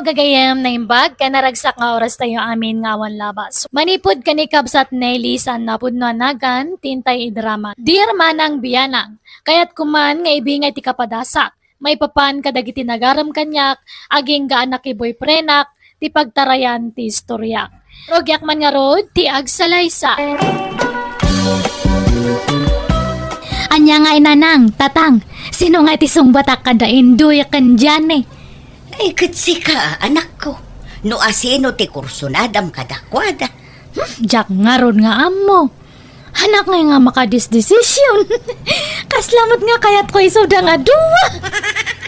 Hello, gagayam na imbag, kanaragsak nga oras tayo amin ngawan labas. Manipod kanikab sa Nelly sa napudnanagan, tintay idrama. Dear Manang Bianang, kaya't kuman nga ibingay ti kapadasak. May papan kadagiti nagaram kanyak, aging gaanak ki boyfriendak, ti pagtarayan ti istoryak. Rogyak man nga rod, ti agsalaysa. Anya nga inanang, tatang, sino nga ti sungbatak kada indoy kan dyan eh. Ay, katsi ka, anak ko. No asino ti kursunadam kadakwada. Jak nga ron nga amo. Hanak nga makadisdesisyon. Kaslamot nga kayat ko isuda nga duwa.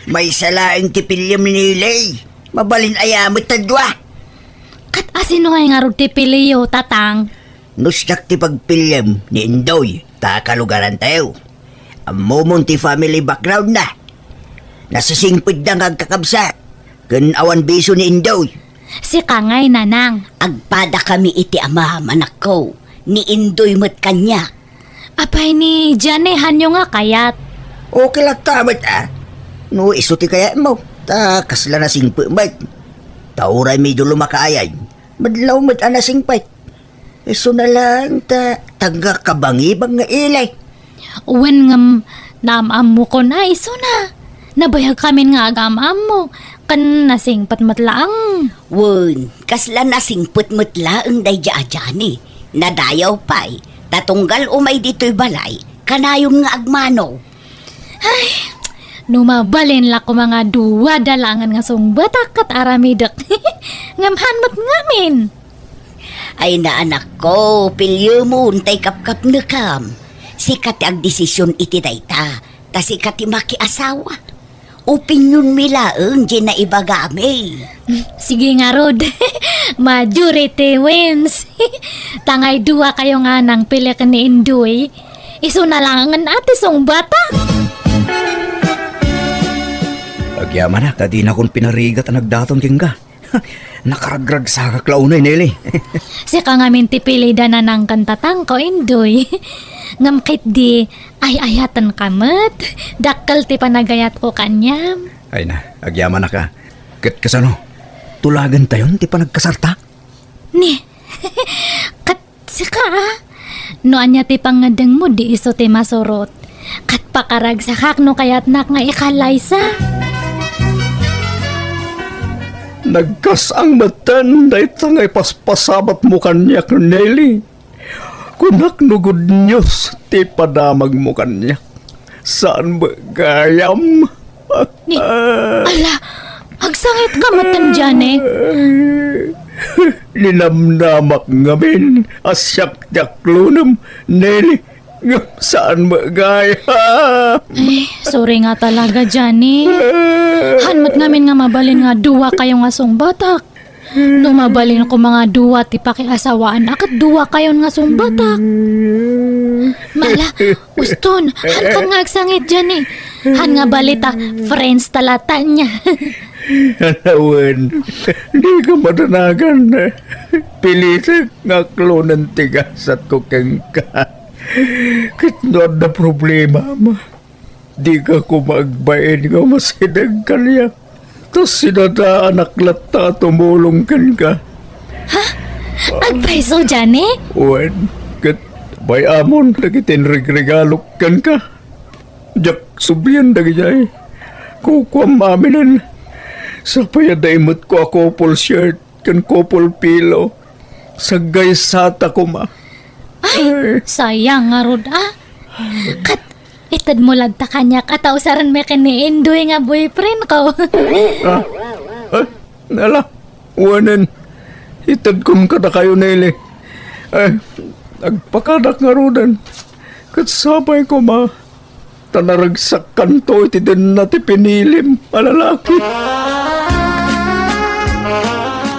May salaing ti pilyam ni Lay. Mabalin ayamot tadwa. Kat asino nga ron ti piliyo, tatang. Nusyak ti pagpilyam ni Indoy. Takalugaran tayo. Amomon ti family background na. Nasasingpid na nga kakabsat. Kan awan biso ni Indoy. Si kangay nanang. Agpada kami iti ama, manak ko. Ni Indoy mat kanya. Apay ni Janehan nyo nga kayat. Okay lang tamat No iso ti kaya mo. Ta kasla na singpit mat. Tauray medyo lumakayay. Madlaw mat anasingpit. Iso na lang ta tangga kabangibang nga ilay. Uwan ngam naamam mo ko na iso na. Nabayag kami nga agamam mo. Kan nasingpat matlaang. Wun, kasla nasingput matlaang day jaajani. Nadayaw pa'y, tatunggal umay dito'y balay, kanayong nga agmano. Ay, numabalin la ko mga duwa dalangan nga sungbatak kat aramidak. Ngamhan mat ngamin. Ay na anak ko, pilyo mo, untay kapkap na kam. Sikat ang desisyon iti dayta, ta sikat maki asawa. Opinyon milaeng di na ibagami. Sige nga Rod. Majority wins. Tangay duwa kayo nga nang pili ka ni Indoy. Iso na lang ang atisong bata. Agyaman na, kadi na kong pinarigat ang nagdaton king ka. Nakaragrag sa kaklaunay, Nelly. Si ka nga minti pili da na ng kantatang ko, Indoy. Ngamkit di ay ayatan kamat. Dakkel ti panagayat ko kanyam. Ay na, agyaman na ka. Kat kasano, tulagan tayon ti panagkasarta. Ni, kat sika no anya ti pangadeng mo di iso ti masurot. Kat pakarag sa no kayat nak nga ikalaysa. Nagkasang matan, dahil tangay paspasabat mo kanyak, Nelly. Kunak no good news, ti padamag mo kanyak. Saan ba gayam? Ni, ala, agsangit ka matan dyan eh. Ninamnamak ngamin, asyak jaklunam, Nelly. Saan ba gayam? Ay, sorry nga talaga dyan eh. Hanmat namin nga mabalin nga duwa kayo nga sungbatak. Lumabalin ko mga duwa ti pakiasawaan akat duwa kayon nga sungbatak. Mala, uston, han kan nga agsangit dyan eh. Han nga balita, friends talata niya. Hanawan, di ka madanagan. Pilit nga klonan tigasat ko keng ka. Kitnood na problema ma. Di ka ko magbain nga masinag kalya. Tapos sinadaan aklat na tumulong kan ka. Ha? Agpaiso dyan eh? Uwan, kat bay amon, nagitin regregalok kan ka. Jak subiyan na gaya eh. Kukuam maminan. Sa payadaimot ko a couple shirt, kan couple pillow. Sagay sata ko ma. Ay, sayang nga Rod ah. Kat, itad mo lagta kanyak at ausaran me ni Indoy nga boyfriend ko. Nala, wanan. Itad kong kada kayo, Nelly. Nagpakadak nga rodan. Katsabay ko ma. Tanaragsak kanto iti din na ti pinilim, malalaki.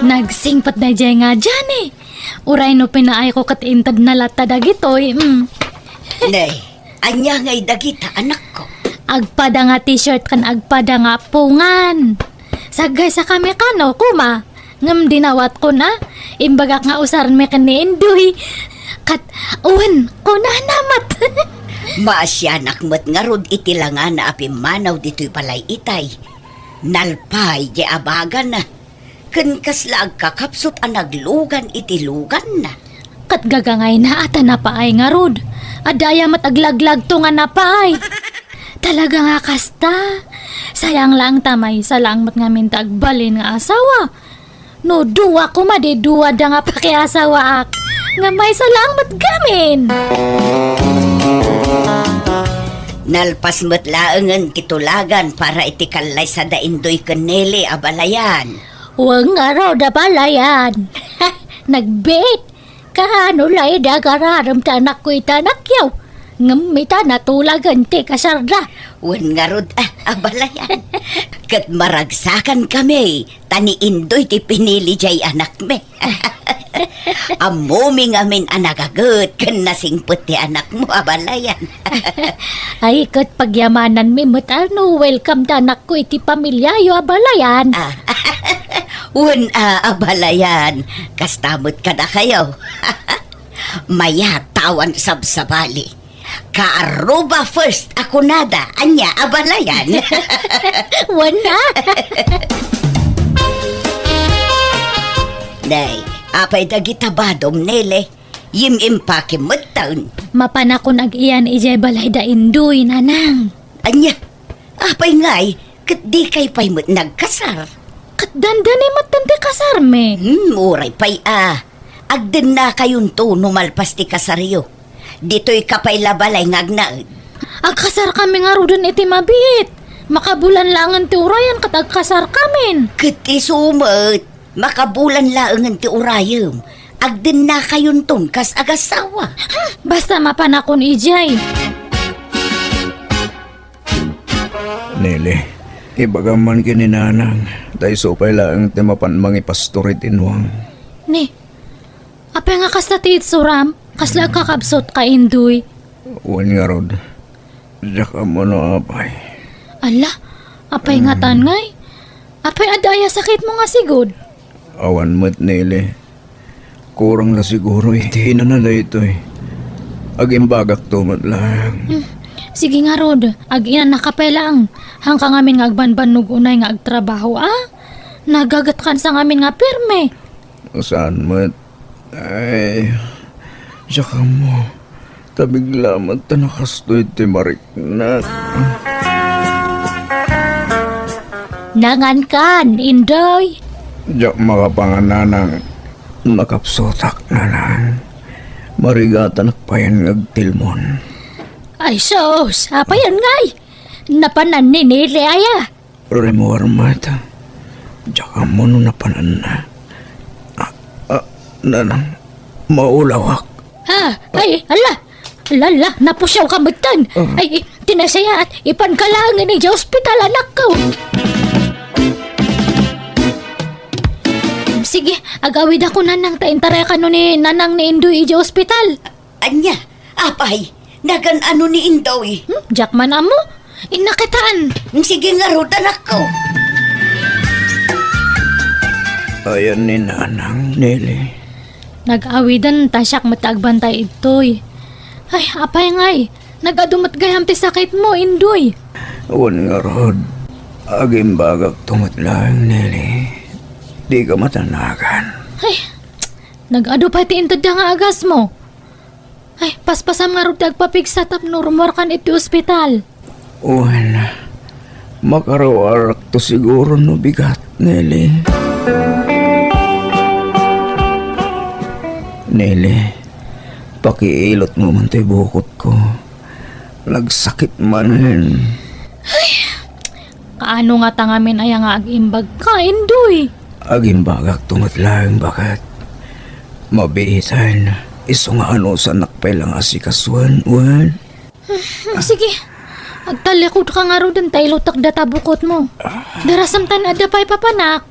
Nagsingpat na dyan nga dyan eh. Uray no pinaay ko katintad na lata dagitoy. Nay, anya nga'y dagita, anak ko. Agpada nga t-shirt kan agpada nga pungan. Sagay sa kami kano, kuma. Ngam dinawat ko na. Imbagak nga usaran me kan ni Indoy. Kat, uwan, ko na namat. Maasyanak mo't nga rod itilangan na apimanaw dito'y palay itay. Nalpay di abagan na. Ken kaslag kakapsot ang naglugan itilugan na. Kat gagangay na ata napaay nga rod. Adaya mataglaglag to nga napaay. Talaga nga kasta. Sayang lang tamay sa lang mat ngamin tagbalin nga asawa. No duwa ko madiduwa da nga pakiasawa ak. Nga may salang mat gamin. Nalpas mo't laengan kitulagan para itikalay sa daindoy kanele abalayan. Huwag nga raw da balayan. Nagbit. Kahano lay da gararam tanak ko itanakyaw. Ngamita natulagan ti kasarda. Wen nga rod, abalayan. Kat maragsakan kami, tani indoy ti pinili jay anak me. Amoming amin anagagot, kan nasingput ti anak mo, abalayan. Ay kat pagyamanan mi ano, welcome tanak ko iti pamilyayo abalayan. Wen abalayan, kastamot ka na kayo. Maya tawan sabsabali. Kaaruba first, ako nada, anya abalayan. Wana. Nay, apay dagitabadom nele, yim impake mo't taon. Mapanakon ag iyan ijay balay da indoy nanang. Anya, apay ngay, kat di kay pay mo't nagkasar. Kat dandani matante kasarme. Uray pay agden na kayon to numalpas ti kasaryo. Dito'y kapay labalay ngagnaed. Agkasar kami nga rudan iti mabit. Makabulan langan ti urayan kat agkasar kamin. Kati sumet, makabulan laengan ti urayem. Agden na kayon ton kas agasawa. Basta mapanakon ijay. Nele, ibagaman kininanang, dahil supay lang ti mapan mga pastorit inwang. Ni, apay nga kasta ti itsuram, kasla kakabsot ka indoy. Uwan nga rod, daka mo na apay. Ala, apay nga tangay. Apay adaya sakit mo nga sigod. Awan mo't Nele, kurang na siguro iti na ito eh. Agimbagak tumat lang. Sige nga rod, ag iyan nakapay lang. Hangka ngamin nga agbanbanog unay nga agtrabaho Nagagat kan sa ngamin nga pirme. Saan mo't? Ay, saka mo, tabiglamat ta nakastoy ti mariknat. Nangan kan, indoy. Diyak makapangananang nakapsotak na lang. Marigatan akpayan ngagtilmon. Ay sos, apayan ngay. Napanan ni Nile aya. Remor mata. Diyak mo no napanan na. Nanang, maulawak. Ay, ala, napusyaw ka magtan. Ay, tinasaya at ipankalangan ni hospital anak ko. Sige, agawid ako nanang taintara ka no ni nanang ni Indoy ija hospital. Anya, apay, nagan ano ni Indoy. Jackman amo, inakitaan. Sige nga rod, anak ko. Ayan ni nanang, Nele. Nag-awidan tasyak matagbantay itoy. Ay, apay ngay. Nagadumat gayam ti sakit mo, Indoy. Awan nga rod, agimbagak tumat lang, Nele. Di ka matanagan. Ay, nag-ado pa ti intod nga agas mo. Ay, paspasam nga rod tagpapigsat up no rumor kan iti ospital. Uwan, makarawarak to siguro no bigat, Nele. Nele, pakiilot mo man tayo bukot ko. Nagsakit man. Kaano nga tangamin ay nga agimbag ka, Indoy? Agimbagak tumatlang bakat. Mabihitan, iso nga ano sa nakpay lang asikasuan, Uwan. Sige, agtalikod ka nga ro din tayo takdata bukot mo. Darasam tan ada pa'y papanak.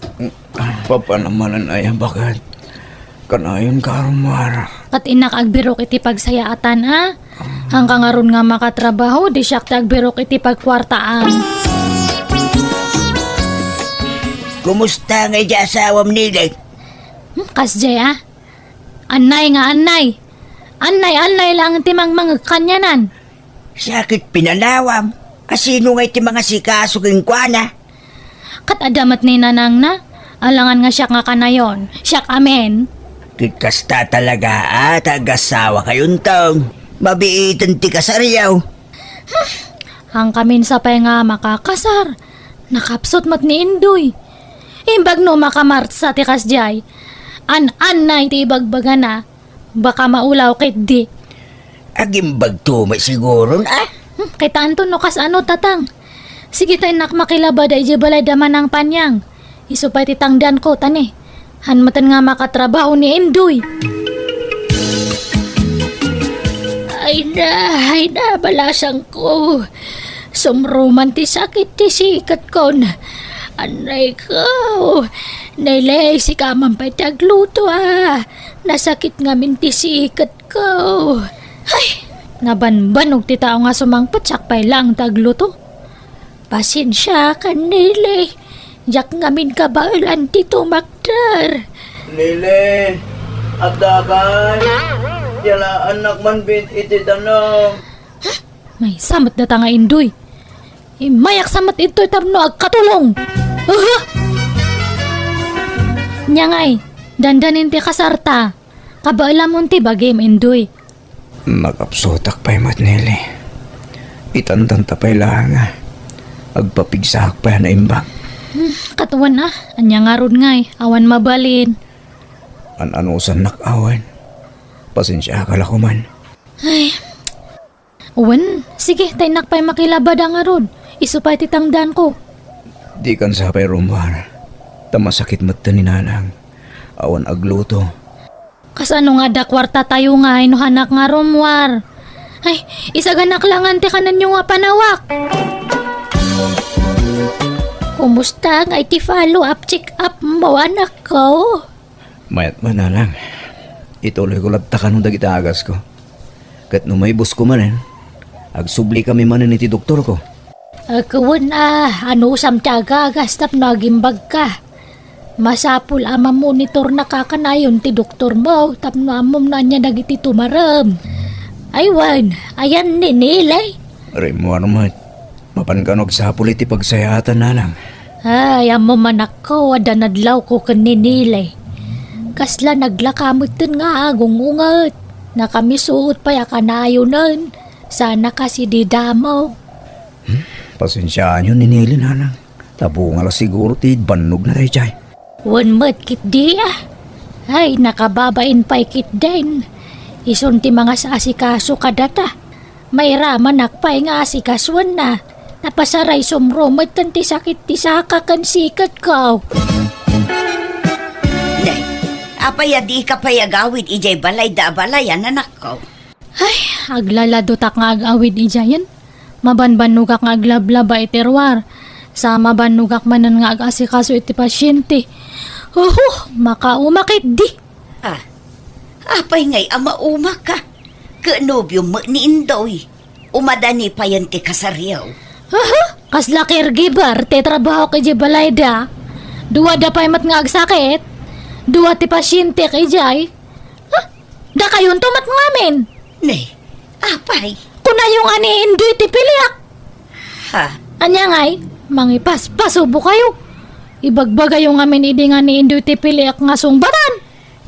Papanamanan ay ang bakat. Kanayon karumar. Kat inak agbirok iti pagsayaatan Hanggang nga ron nga makatrabaho, di siya agbirok iti pagkwartaan. Kumusta nga ija asawam nila? Kasjay Anay nga anay. Anay lang iti mga kanyanan. Sakit pinanawam. Asino nga iti mga sikaso king kwa na? Kat adamat ni nanang na. Alangan nga siya nga kanayon. Siya amen. Kikasta talaga at agasawa kayong taong. Mabiitan ti kasaryaw. Ang kamin sa pay nga makakasar. Nakapsot mat ni Indoy. Imbag no makamart sa tikas jay. An na iti ibagbaga na. Baka maulaw kit di. Agimbag tumay siguro na. Kay tanto no kas ano tatang. Sige tayo nak makilaba da ije balay daman ng panyang. Isupay titangdan ko tani. Hanmatan nga makatrabaho ni Indoy. Ayna, balasang ko. Sumruman ti sakit ti sikat ko na. Anay ko. Nailay si kamang pa'y tagluto Nasakit nga min ti sikat ko. Ay, nabanbanog ti tao nga sumangpatsak pa'y lang tagluto. Pasensya ka nilay. Yak nga min kabailan ti tumaktar. Lile, at dakay, yala anak man bin iti danong. May samat na tanga Indoy. Mayak samat ito tapno agkatulong. Nyangay, dandanin ti kasarta. Kabaila mo ti bagim Indoy. Magapsotak pa'y matnili. Itantan tapay lang agpapigsak pa na imbang. Katuan anya nga rod ngay, awan mabalin. An-anusan nakawan. Pasensya ka ko man. Ay, uwan, sige, tay nakpay makilabad ang arod. Isupay titangdan ko. Di kan sa pay rumbar. Tamasakit mata ni nanang. Awan agluto. Kasano nga dakwarta tayo nga, inuhanak nga rumwar. Ay, isaganak lang ante kanan nyo nga panawak. Kumusta nga iti follow up, check up mo anak ko? Mayat man na lang. Ituloy ko labtakan ng dagita agas ko. Kat no may bus ko manen, agsubli kami manen iti doktor ko. Agkawan ano sam tiyaga gastap nagimbag ka. Masapul ama monitor na kakanayon ti doktor mo, tapno amom na niya dagiti tumaram. Aywan, ayan ni nilay. Remo naman. Mapankanog sa hapul iti pagsayatan na lang. Ay, amo manak ko, adanadlaw ko kaninilay. Kasla naglakamot din nga agungungat. Nakamisuot pa yakanayo nun. Sana kasi di damo. Pasensyaan yun ninili na lang. Tabunga la siguro ti banog na tayo chay. Wan mat kit di Ay, nakababain pa'y kit din. Isun ti mga sa asikaso kadata. May raman nakpay nga asikaswan na. Napasaray sumromot ti sakit ti sakakan sikat ko. Nay, apaya di ka payagawid ijay balay da balayan anak ko. Ay, aglalado tak nga agawid ijayan. Mabanbanugak nga aglablaba iterwar. Sa mabanugak manan nga agasikaso iti pasyente. Makaumakit di. Apay ngay amauma ka. Kanobyo mo ni Indoy. Umadani pa yan ti kasaryaw. Kasla caregiver, te trabaho kay Jay Balayda. Dua da pa'y mat nga agsakit. Dua ti pasyente kay Jay. Da kayon tumat ngamin. Nay, apay. Kuna yung ani Indoy ti piliak. Ha? Anya ngay, pasubo kayo. Ibagbaga yung amin idi nga ni Indoy ti piliak nga sungbatan.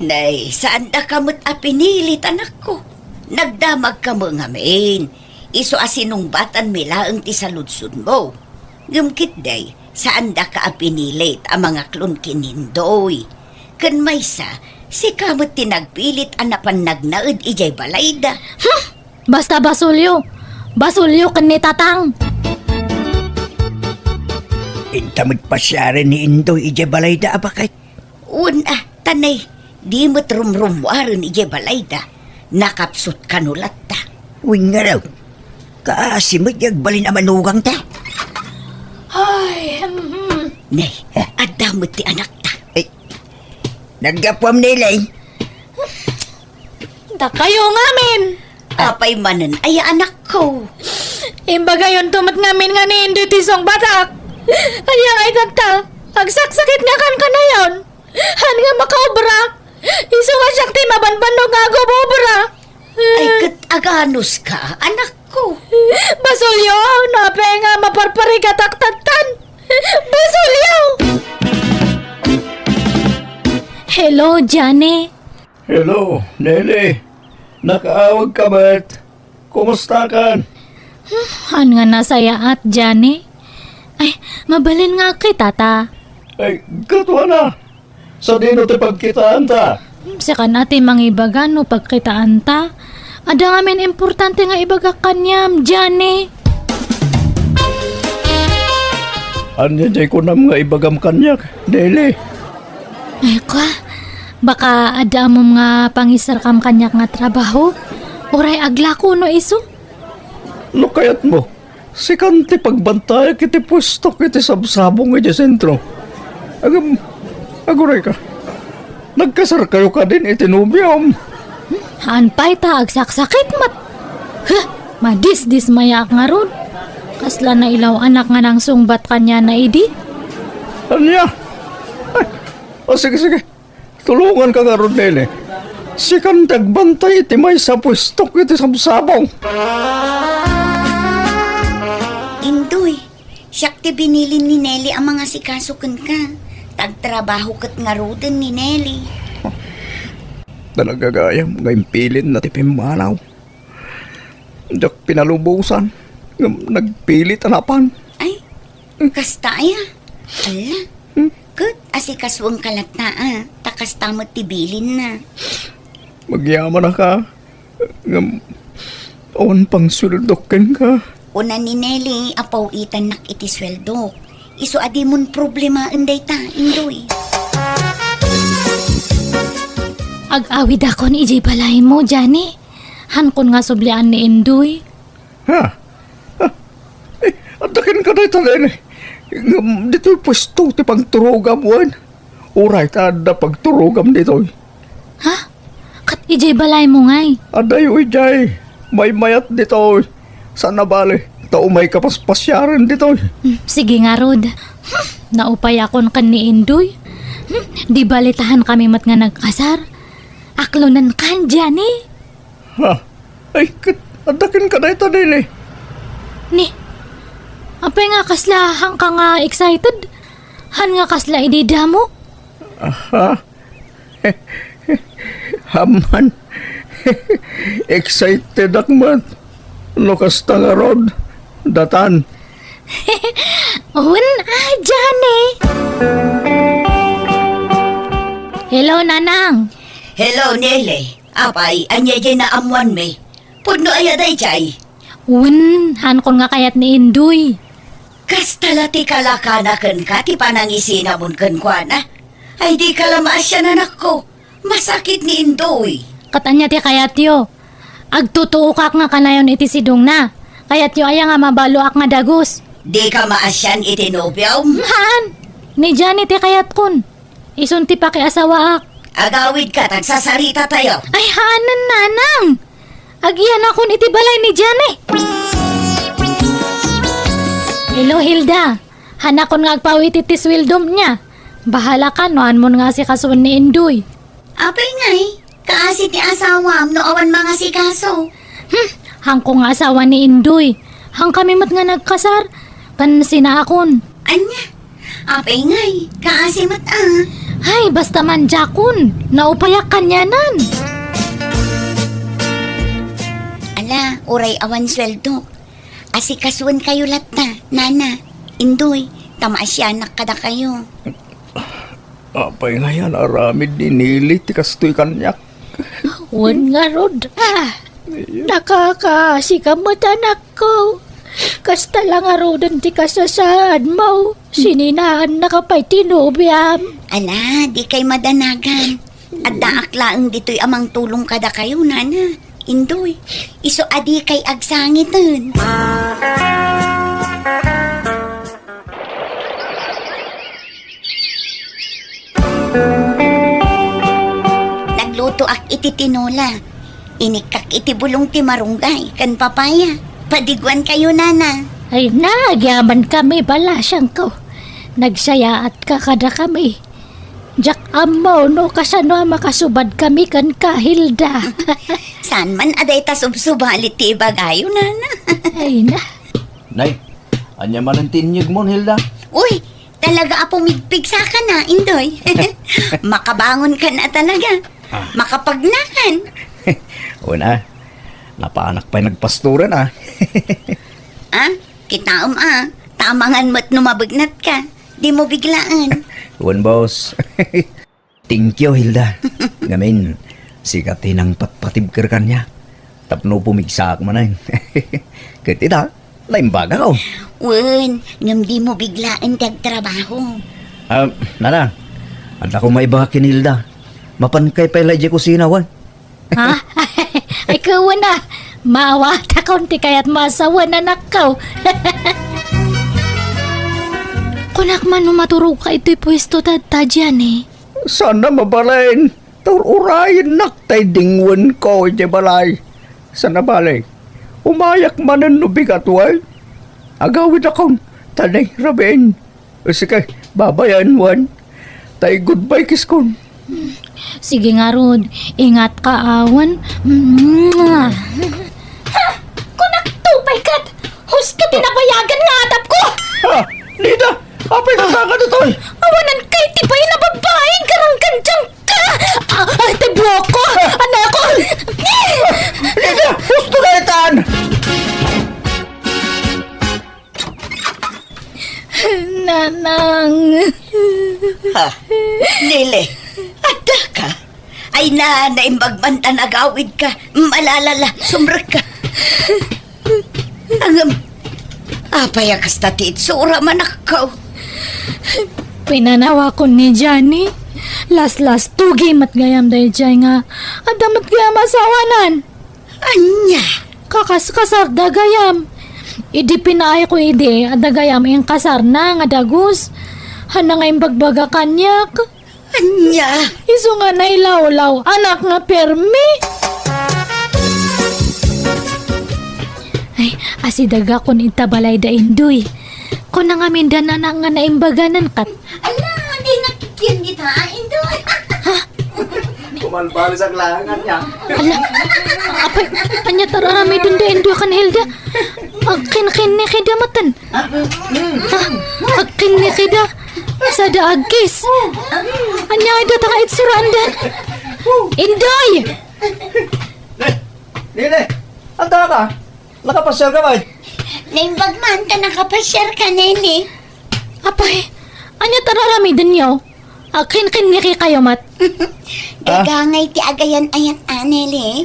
Nay, saan da kamot apinilit anak ko? Nagdamag ka mo ngamin. Iso asinong batan milaang ti saludsud mo. Gumkit day, saan da ka apinilit ang mga klon kinindoy. Kan maysa, si kamot tinagpilit anapan nagnaud ijay balayda. Basta basulyo. Basulyo kan ni tatang. Intamad pa siya rin ni Indoy ije balayda abakit. Una, tanay, di mo't rumrumwaran ijay balayda. Nakapsut kanulat ta. Uwing nga raw. Kaasimod yag balin amanugang ta. Ay, Nay, adamot ti anak ta. Ay, nagapwam nila eh. da kayo ngamin. Apay manan ay anak ko. Imbaga yun tumat ngamin nga ni Indoy ti song batak. Aya ay tata, agsaksakit nga kan na yon. Han nga makaobra. Iso nga siyak ti mabanbanog nga agobobra. Ay kat aganos ka, anak ko. Basulyo, napay nga maparpari ka taktatan. Basulyo! Hello, Johnny. Hello, Nelly. Nakaawag ka ba't? Kumusta ka? Han nga nasaya at Johnny. Ay, mabalin nga kita ta. Ay, katwa na. Sa dino ti pagkitaan ta. Saka natin mangibagan no pagkitaan ta. Ada nga men importante nga ibaga kanyam, Johnny. Anya jay ko na mga ibagam kanyak, Nelly. Ay kwa, baka ada mo nga pangisar kam kanyak nga trabaho. Oray agla ko no iso. Lukayat mo. Si kanti pagbantay kiti pwesto kiti sabsabong nga sentro. Aguray ka. Nagkasar kayo ka din itinubyam. Hanpay ta agsakit mat. Huh, madis mayak nga ron. Kasla na ilaw anak nga nang sungbat kanya na idi. Anya? Ay, sige. Tulungan ka nga ron, Nelly. Si kanti agbantay iti may sa pwesto kiti sabsabong. Indoy, siyak ti binilin ni Nelly ang mga sikasukan ka. Tagtrabaho kat nga roden ni Nelly. Talagagayam ngayong pilin na tipimanaw. Diyak pinalubusan. Nagpilit anapan. Ay, kasta ya. Ala, kat asikaswang kalata takas tamot ti bilin na. Magyaman na ka. Awan pang suldokin ka. Una ni Nelly, apaw itan nak iti sweldo. Iso adi mon problema inday ta, Indoy. Ag-awid ako ni Ijay balay mo, Johnny. Hankon nga sublian ni Indoy. Ha? Adakin ka na ito, Nelly. Dito'y pwesto ti pagturugam wan. Uray ta ada pagturugam dito. Ha? Kat Ijay balay mo ngay. Adayo ijay. May mayat dito. Sana bali. Taumay kapaspasyaran dito. Sige nga, Rod. Naupay akon kan ni Indoy. Di balitahan kami mat nga nagkasar. Aklonan kan, Johnny. Ha? Ay, adakin ka na ito, Nelly. Ni, apay nga kasla hang ka nga excited? Han nga kasla idida mo? Aha. Haman. Excited akman. Lukas nga rod. Datan. Johnny. Hello, Nanang. Hello, Nelly. Apay, anya dyan na amuan me. Pudno ayaday jay. Han kon nga kayat ni Indoy. Kastala ti kalakanakan ka, ti panangisinamon kan kwa na. Ay di kalamas siya nanak ko. Masakit ni Indoy. Katanya ti kayat yo. Agtutuo kak nga kanayon iti sidong na. Kayat yo aya nga mabalo ak nga dagos. Di ka maasyan itinobyaw. Han, ni Johnny ti kayat kun. Isunti pa kay asawa ak. Agawid ka, tagsasarita tayo. Ay hanan, Nanang. Agiyan akon iti balay ni Johnny. Hello, Hilda. Hanakon nga agpawit iti swildom niya. Bahala ka, noan mo nga si kasuan ni Indoy. Apay ngay, kaasit ni asawam no awan mga sikaso. Hang ko nga asawa ni Indoy. Hang kami mat nga nagkasar. Kan sina akon. Anya, apay ngay, kaasimat Ay, basta man jakun. Naupayak kanyanan. Ala, uray awan sweldo. Asikasuan kayo lata, Nana, Indoy, tamaasyanak kada kayo. Apay nga yan, aramid ni Nelly, tikastoy kanyak. Wan nga, Rod. Nakakakamot anak ko. Kasta lang arodan ti kasasaan mo. Sininahan na kapay tinubyam. Ala, di kay madanagan. At daaklaan dito'y amang tulong kada kayo, Nana. Indoy, iso adi kay agsangitan. Nagluto ak iti tinola. Inikak iti bulong ti marunggay, kan papaya. Padiguan kayo, Nana. Ay nagyaman kami bala siyang ko. Nagsaya at kakada kami. Jak amo no kasano makasubad kami kan kahilda. Saan man aday ta subsubalit ti ibagayo, Nana. Ay na. Nay, anya man ang tinyag mo, Hilda? Uy, talaga apo migpigsa ka na, Indoy. Makabangon ka na talaga. Makapagnakan. Una, napaanak pa'y nagpasturan Kitaom tamangan mo't numabagnat ka. Di mo biglaan. Uwan, boss. Thank you, Hilda. Ngamin, sikatin ang patpatibkir ka niya. Tapno pumigsak mo na yun. Kitita, naimbaga ko. Wen, ngam di mo biglaan kagtrabaho. Nana, anda ko may baka kinilda. Mapankay pa ilay di kusina, wan. Ha? Ay kawan na. Maawata kaunti kaya't masawa na nakaw. Kunak man maturog ka ito'y pwesto tadyan eh. Sana mabalain. Tururayin naktay dingwan ko, di balay. Sana balay. Umayak manan no bigat, wan. Agawin akong tanay rabin. Sige, babayan, wan. Tay goodbye kiss ko. Sige nga, Rod. Ingat ka, awan. Kunak tupay kat! Huska tinabayagan nga atap ko! Lida! Apay sa saka na to'y! Awanan kay tipay na babaeng karang kandyang ka! Tiblo ko! Anak ko! Lida! Gusto na itan! Nanang! Lili, ada ka? Ay naimbagman tanagawid ka. Malalala, sumrak ka. Apay akas tatit, sura manakaw. Pinanawa ko ni Johnny. Las tugi mat gayam day jay nga. Adamat gayam asawanan. Anya? Kasar da gayam. Idi pinaay ko ada gayam yung kasar na nga dagus. Hana nga yung bagbaga kanyak. Anya? Iso nga na ilaw-law. Anak nga permi. Ay, asidaga kon itabalay da indoy. Kon nga mindan anak nga naimbaganan kat. Ala, di nakikyan kita, Indoy. Kumalbali sa klangan niya. Ala, apay, anya tararami dun da indoy kan Hilda. Akin ni kida matan. Akin ni kida. Sa daagis. Anya ida takait surandan. Indoy! Lili! Anta ka? Nakapasyal ka ba? Naimbagman ka nakapasyar ka, Nene. Apay, anya tararami dun yaw. Akin ni kayo mat. Gagangay ti agayan ayat anele.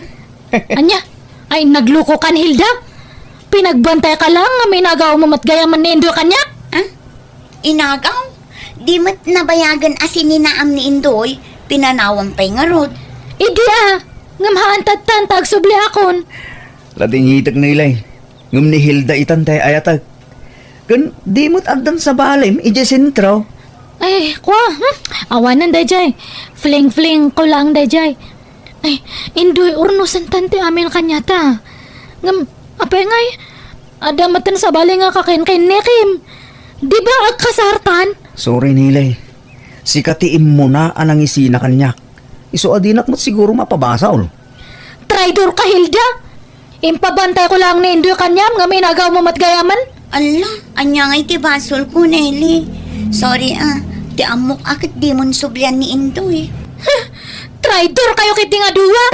Anya, ay nagluko kan Hilda? Pinagbantay ka lang nga may nagaw mo matgayaman ni Indoy kanya? Inagaw? Di mat nabayagan asin ni naam ni Indoy, pinanawang pa'y nga rod. Idi ngamhaan tag subli akon. Lading hitag na ilay. Ngum ni Hilda itantay ayatag. Kan di mo't agdan sa balim, ije sentro. Ay, awanan dayjay. Fling ko lang dayjay. Ay, Indoy urnusan tante amin kanya ta. Apay ngay, ada matan sa bali nga kakin nekim. Di ba agkasartan? Sorry nilay. Sikatiim mo na anang isina kanyak. Iso adinak mo't siguro mapabasaw. Traidor ka, Hilda. Impabantay ko lang ni Indoy kanyam nga may nagaw mo matgayaman. Ala, anya ngay ti basol ko, Nelly. Sorry ti amok akit di mon sublian ni Indoy. Traidor kayo kiti nga duwa.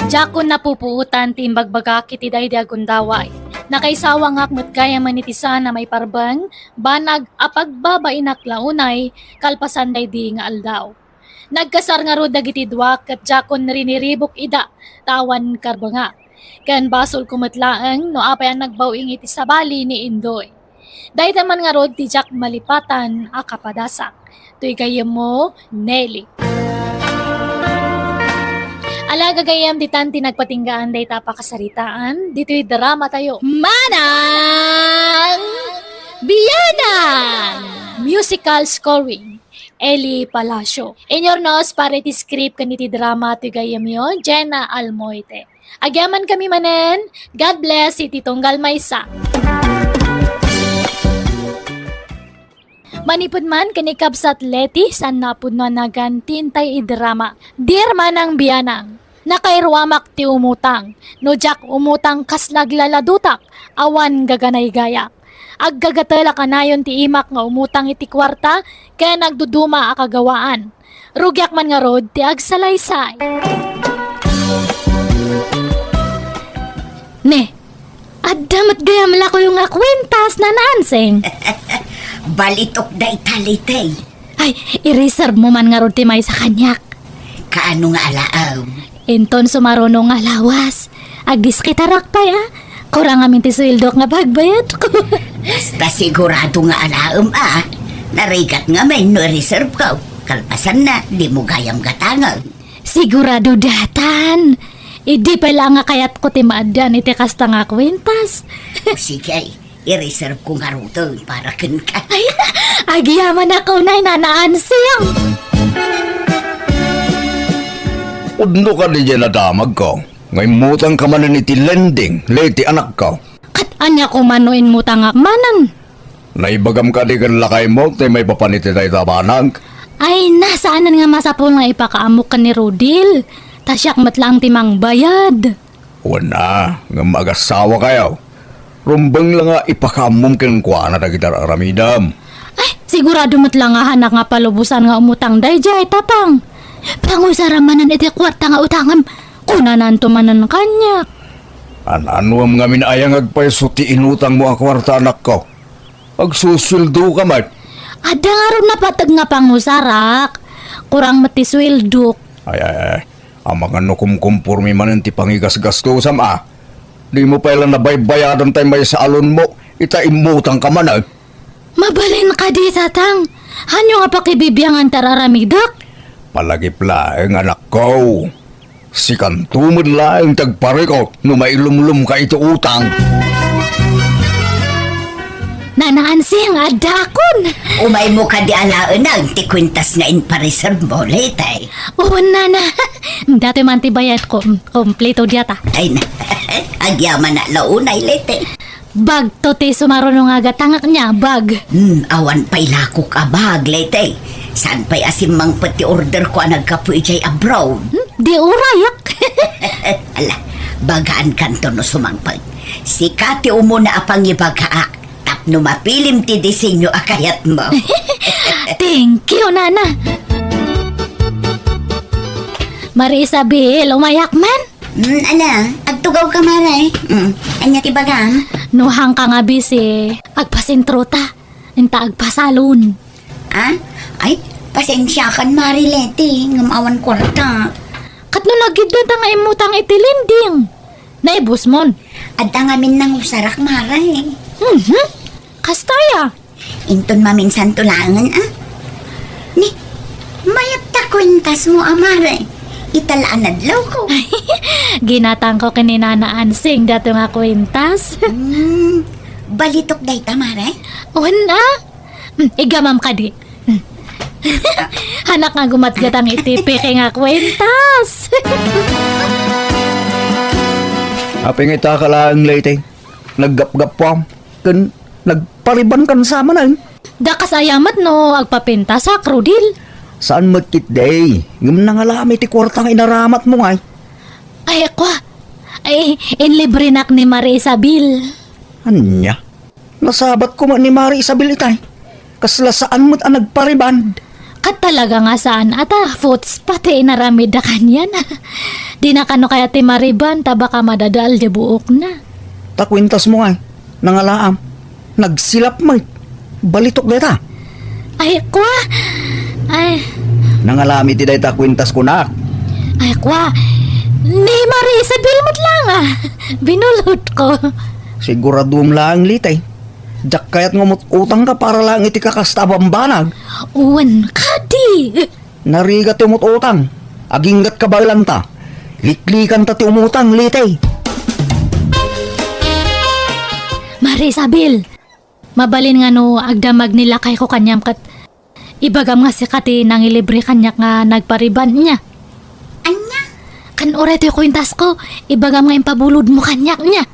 Jakon napupuutan timbagbaga kiti dayda gundaway. Nakaisawa nga akmat kaya manitisa na may parbang, banag apagbabain launay, kalpasan daydi nga aldaw. Nagkasar nga ro dagiti duwak kat jakon riniribok ida, tawan karbanga. Kan basol kumatlaang no apay ang nagbawing iti sabali ni Indoy. Dahil naman nga rod ti jak malipatan akapadasak. Tuy gayam mo, Nelly. Alaga gayam ditan tinagpatinggaan day tapakasaritaan, dito'y drama tayo. Manang Bianang! Musical scoring. Eli Palacio. In your nose, para iti script kaniti drama to gayam yon, Jenna Almoite. Agyaman kami manen, God bless, iti tunggal maysa. Manipod man kanikab sa atleti san napud no nagan tintay idrama. Dear Manang Bianang, nakairwamak ti umutang. No jak umutang kaslaglaladutak, awan gaganay gayak. Aggagatala kanayon ti imak nga umutang iti kwarta, kaya nagduduma akagawaan. Rugyak man nga rod ti agsalaysay. Ne, adamat gayam la ko yung akwentas na nanseng. Balitok da italitay. Ay, i-reserve mo man nga rod ti may sa kanyak. Kaano nga alaaw? Inton sumaruno nga lawas. Agis kitarak pa ya. Kurang amin ti swildok nga pagbayad ko. Basta sigurado nga alaam Narigat nga may no reserve ko. Kalpasan na, di mo gayam gatangan. Sigurado datan. Idi pa lang nga kayat ko ti maadan iti kasta nga kwentas. Sige, i-reserve ko nga ruto para ken ka. Ay, agyaman ako na nanaan siyang. Udno ka di dyan nadamag ko. Ngay mutang ka man iti lending, leti anak ko. Kat anya ko manuin mo tangak manan. Naibagam ka di kan lakay mo, tay may papaniti tayo tabanag. Ay, nasaanan nga masapol nga ipakaamok ka ni Rodil. Tasyak matlang timang bayad. Wana, nga mag-asawa kayo. Rumbang lang nga ipakamom kang kwa na dagitar aramidam. Ay, sigurado matlang nga hanak nga palubusan nga umutang dayjay tapang. Pangusaramanan iti kwarta nga utangam. Kunanan tumanan kanya. Anuam nga minayang agpayso ti inutang mo ang kwarta anak ko. Agsusuldo ka mat. Ada nga ron napatag nga pangusarak. Kurang matiswildok. Ay. Ang mga nukumkumpurmi man ti pangigas-gastusam Di mo pa ilang nabaybayadan tayo may sa alon mo. Ita imutang ka man Mabalin ka di tatang. Hanyo nga pakibibiyangan tararamidak. Palagip laeng anak ko. Si kantumod laeng tagpare ko no mailumlum ka ito utang. Nanaan siyang adakon. Umay mo ka di alaan ang ti kwintas nga in pa-reserve mo, letay. Oo, nana. Dati man ti bayad ko. Kompleto diyata. Ay na, agyaman na launay, letay. Bag to ti sumaruno nga gatangak niya. Bag. Awan pa'y lakok abag, letay. Saan pa'y asimang pati order ko ang nagkapoy jay abroad? Di urayak. Ala, bagaan kanto no sumangpag. Sikati umuna apang ibagaa. Tapno mapilim ti disenyo akayat mo. Thank you, nana. Mari Isabel, umayak man. Ana, agtugaw ka maray. Anya ti bagaan? Nuhang ka nga bisi. Agpasintro ta. Inta agpasalon. Ay, pasensya kan mari leti. Ngamawan kwarta. Kat no nagidad nga imutang itilinding. Naibus mon. Adda ngamin nang usarak maray. Kastaya. Inton maminsan tulangan Ni, mayat ta kwintas mo amare. Italaan adlaw ko. Ginatang ko kininana Ansing dato nga kwentas. Balitok day tamare. Una. Igamam ka di. Hanak nga gumatgatang itipi kay nga kwentas. Aping ita ka lang late. Naggap-gapwam. Kan nagpariban kan sama na. Dakas ayamat no, agpapinta sa krudil. Saan magkit day? Ngam nangalami ti kwartang inaramat mo ngay. Ay, kwa. Ay, inlibre nak ni Maria Isabel. Anya? Nasabat ko man ni Mari Isabel itay. Kasla saan mo't ang nagpariban? Kat talaga nga saan ata, foots pati inaramid na kanyan. Di na kano kaya ti Mariban, tabaka madadal di buok na. Takwintas mo ngay. Nangalaam. Nagsilap mo. Balitok deta. Ay, kwa. Ay, Nangalami ti day takwintas ko na. ay, kwa. Ni Maria Isabel mo't lang Binulot ko. Siguradum lang litay. Jak kayat ngumot utang ka para lang iti kakastabambanag. Uwan ka di. Narigat umot utang. Aginggat ka balanta. Liklikan ta ti umutang litay. Maria Isabel, mabalin nga no agdamag nila kay ko kanyam kat ibagam nga si kati nang ilibre kanyak nga nagpariban niya. Anya? Kan oray to kwintas ko, ibagam nga impabulod mo kanyak niya.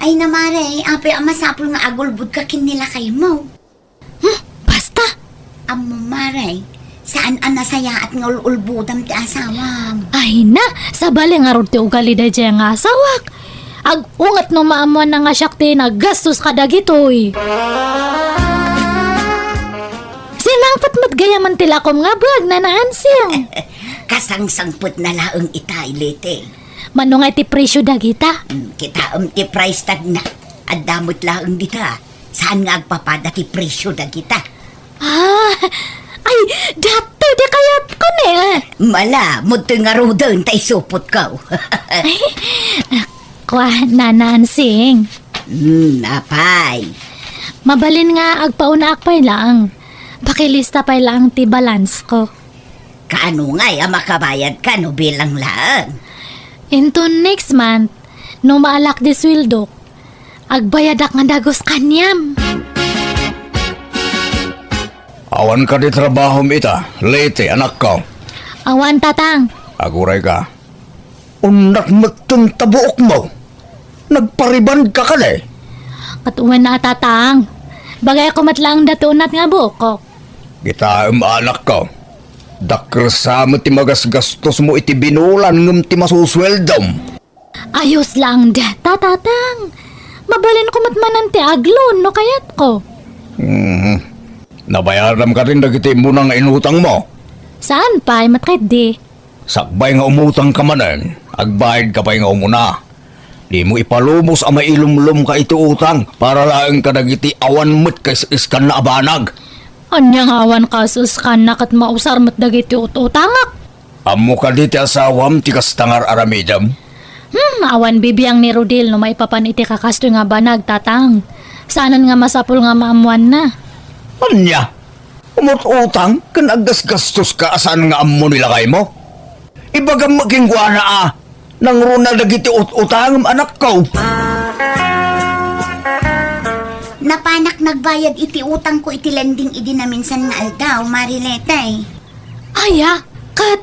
Ay na mare, ape masapul nga agulbud ka kin nila kay mo. Basta. Amo mare, saan ang nasaya at nga ulbudam ti asawam? Ay na, sa bali nga ron ti ugali da dyan nga asawak. Ag ungat no maamuan na nga syakti na gastos ka dagitoy. Sinangpot mo't gayaman tilakom nga buwag na naansing. Kasangsangput na laang itay, lete. Manong ti presyo dagita. Kita ti price tag na. At damot laang dita. Saan nga agpapada ti presyo dagita? Ay, dato di kayat ko ne. Mala, muto nga rodon tay supot ko. Kwa na naansing. Napay. Mabalin nga agpauna akpay lang. Pakilista pay lang ti balance ko. Kaano nga makabayad ka no bilang lang? Into next month, no maalak di sweldo, agbayadak nga dagos kanyam. Awan ka di trabaho ita, late anak ko. Awan tatang. Aguray ka. Unak matang tabuok mo. Nagpariband ka ka na. Katuwan na tatang. Bagay ko matlang datunat nga buko. Kita anak ko. Dakil sa mo ti magasgastos mo iti binulan ngam ti masusweldom. Ayos lang data tatang. Mabalin ko matmanan ti aglon no kayat ko. Nabayaran ka rin dagiti mo nga inutang mo. Saan pa matkait di? Sakbay nga umutang ka manen, agbayad ka pa nga umuna. Di mo ipalumos ang mailumlum ka iti utang para lang ka dagiti awan mo't kaisiskan na abanag. Anyang awan kasus kan nakat mausar mat dagiti ututangak. Amo ka diti asawam ti kastangar aramidam. Awan bibiyang ni Rodil no maipapan iti kakasto nga banag tatang. Saanan nga masapul nga maamuan na. Anya? Umot utang kan agasgastos ka asan nga amo nilakay mo? Ibagam magingwa na nang runa dagiti utang anak ko. Napanak nagbayad iti utang ko iti lending idi na minsan nga aldaw, Mariletay. Aya, kat.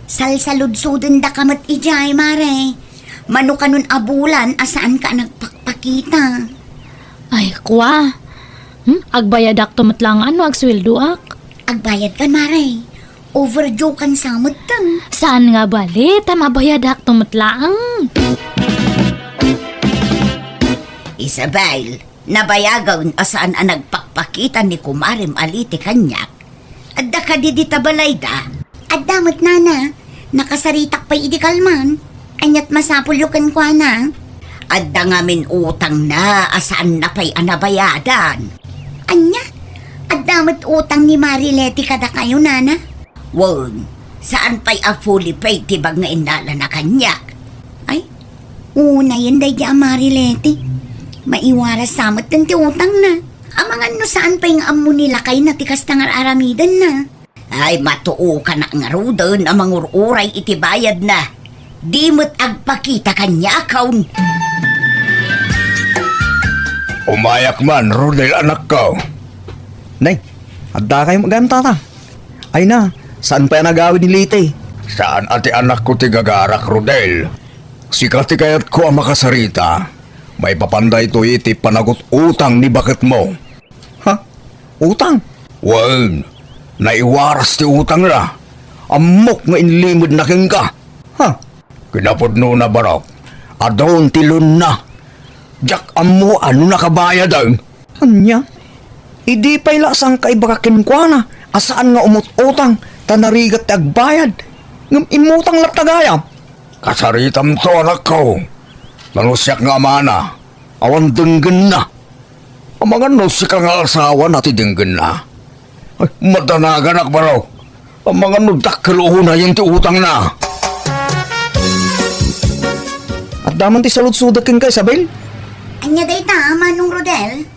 Salsaludsuden da kamat ijay, Mare. Mano ka nun abulan, asaan ka nagpakpakita? Ay, kwa. Agbayadak tumatlang ano agsweldo ak. Agbayad ka, Mare. Overdue kan samot tang. Saan nga bali? Tamabayadak tumatlang. Isabel, nabayagaw asaan ang nagpakpakita ni Kumarim Aliti kanyak. Adda ka di balay da. Addamot nana, nakasaritak pa'y idi kalman. Anyat masapulukan kwa na. Adda ngamin utang na, asaan na pa'y anabayadan. Anya, addamot utang ni Marileti kada kayo nana. Wag, saan pa'y a fully paid tibag nga inala na kanyak. Ay, una yan day di Marileti. Maiwaras samot ng ti utang na. Amangan no saan pa yung amo nila kay natikas tangar aramidan na. Ay matuo ka na nga rodon amang ururay itibayad na. Di mo't agpakita kanya kaun. Umayak man, Rodel anak ko. Nay, adda kayo magam tata. Ayna, saan pa yan nagawin ni Lite? Saan ati anak ko ti gagarak, Rodel? Sikati kayat ko ang makasarita. May papanday to iti panagot utang ni bakit mo. Ha? Utang? Wan, naiwaras ti utang na. Amok nga inlimod na king ka. Ha? Kinapod no na barok. Adon tilon na. Jak amo ano nakabayad ang? Anya? Idi pa'y lasang kay bakakin kwa na. Asaan nga umot utang, tanarigat agbayad. Ngam imutang latagaya. Kasaritam to anak ko. Nanusyak nga mana. Awan denggen na. Amangan nusik nga asawa nati denggen na. Ay, madanagan ak barok. Amangan nudak kaluho na yung ti utang na. At daman ti salud-sudak king ka, Isabel. Anya day ta, Manong Rodel?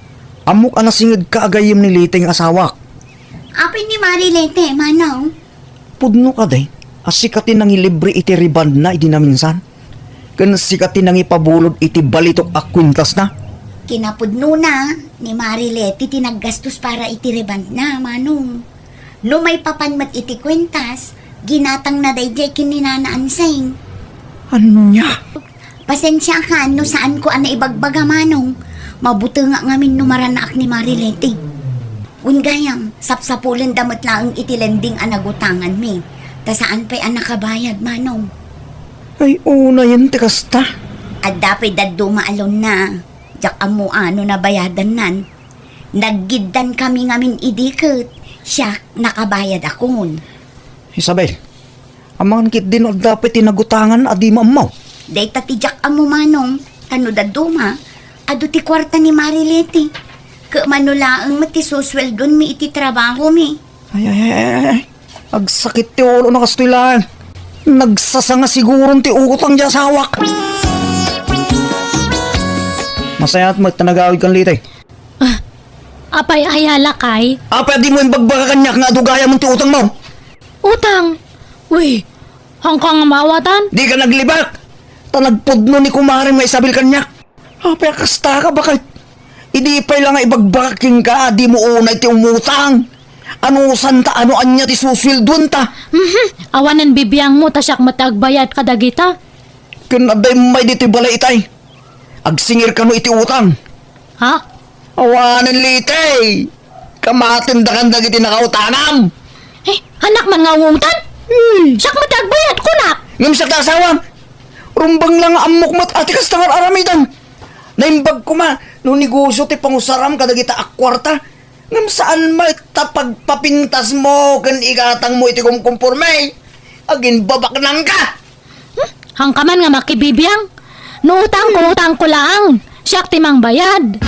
Amok anasingid ka agayim ni Lite ng asawak. Apin ni Marilete, Manong? Pudno ka day. Asikatin nang ilibre iti riband na idi na minsan. Kan sikatin nang ipabulod iti balitok akwintas na. Kinapudno na ni Marilete tinaggastos para iti reband na, Manong. No may papanmat iti kwentas, ginatang na dayjay kininanaansing. Ano niya? Pasensya ka no saan ko ana ibagbaga, Manong. Mabuti nga ngamin numaranaak ni Marilete. Ungayam, sapsapulen damot lang iti lending anagutangan mi. Ta saan pa'y anakabayad, Manong? Ay una yan ti kasta. At dapat daddo maalon na. Jak amo ano na bayadan nan. Naggiddan kami ngamin idikit. Siya nakabayad akon. Isabel, amang kit din o dapat tinagutangan adi mamaw. Day tatijak amo manong. Ano daddo ma? Ado ti kwarta ni Marileti. Manulaang matisusweldon mi iti trabaho mi. Ay. Agsakit ti ulo na kastuilan. Nagsasanga sigurong ti utang di asawak. Masaya at magtanagawid kang litay. Apay ayala kay? Apa di mo yung bagbaga kanyak nga dugaya mong ti utang mo? Utang! Uy, hangkang mawatan? Di ka naglibak. Tanagpudno ni kumarin may Isabel kanyak. Apa kasta ka bakit? Idi pa'y lang nga ibagbakaking ka, di mo unay ti umutang. Ano santa, ano anya ti suswildon ta? Awanan bibiyang mo, tasyak matagbayad kadagita. Kinaday may diti balay itay. Agsingir ka no iti utang. Ha? Awanan litay. Kamatindakan dagiti nakautanam. Anak man nga umutan? Siyak matagbayad ko na! Ngam sa tasawang. Rumbang lang amok mat atikas tangar aramidan. Naimbag ko ma, no negosyo ti pangusaram kadagita akwarta. Ngam saan ma tapagpapintas mo kan igatang mo iti kumkumpurme. Agin babak nang ka. Hangkaman nga makibibiyang. No utang ko lang. Siyak timang bayad.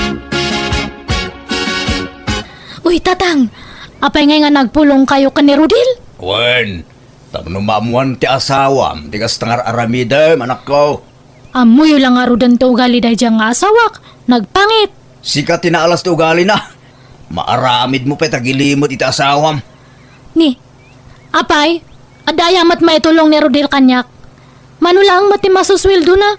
Uy, tatang. Apay nga nagpulong kayo ka ni Rudil? Wen, tapno maamuan ti asawam, tigas tangar aramidem, anak ko. Amoy lang nga rudan to ugali dahi diyang nga asawak. Nagpangit. Sika tinaalas ti ugali na. Maaramid mo pa tagilimot iti asawam. Ni, apay, adayamat maitulong ni Rudil kanyak. Manulang mati masuswildo na.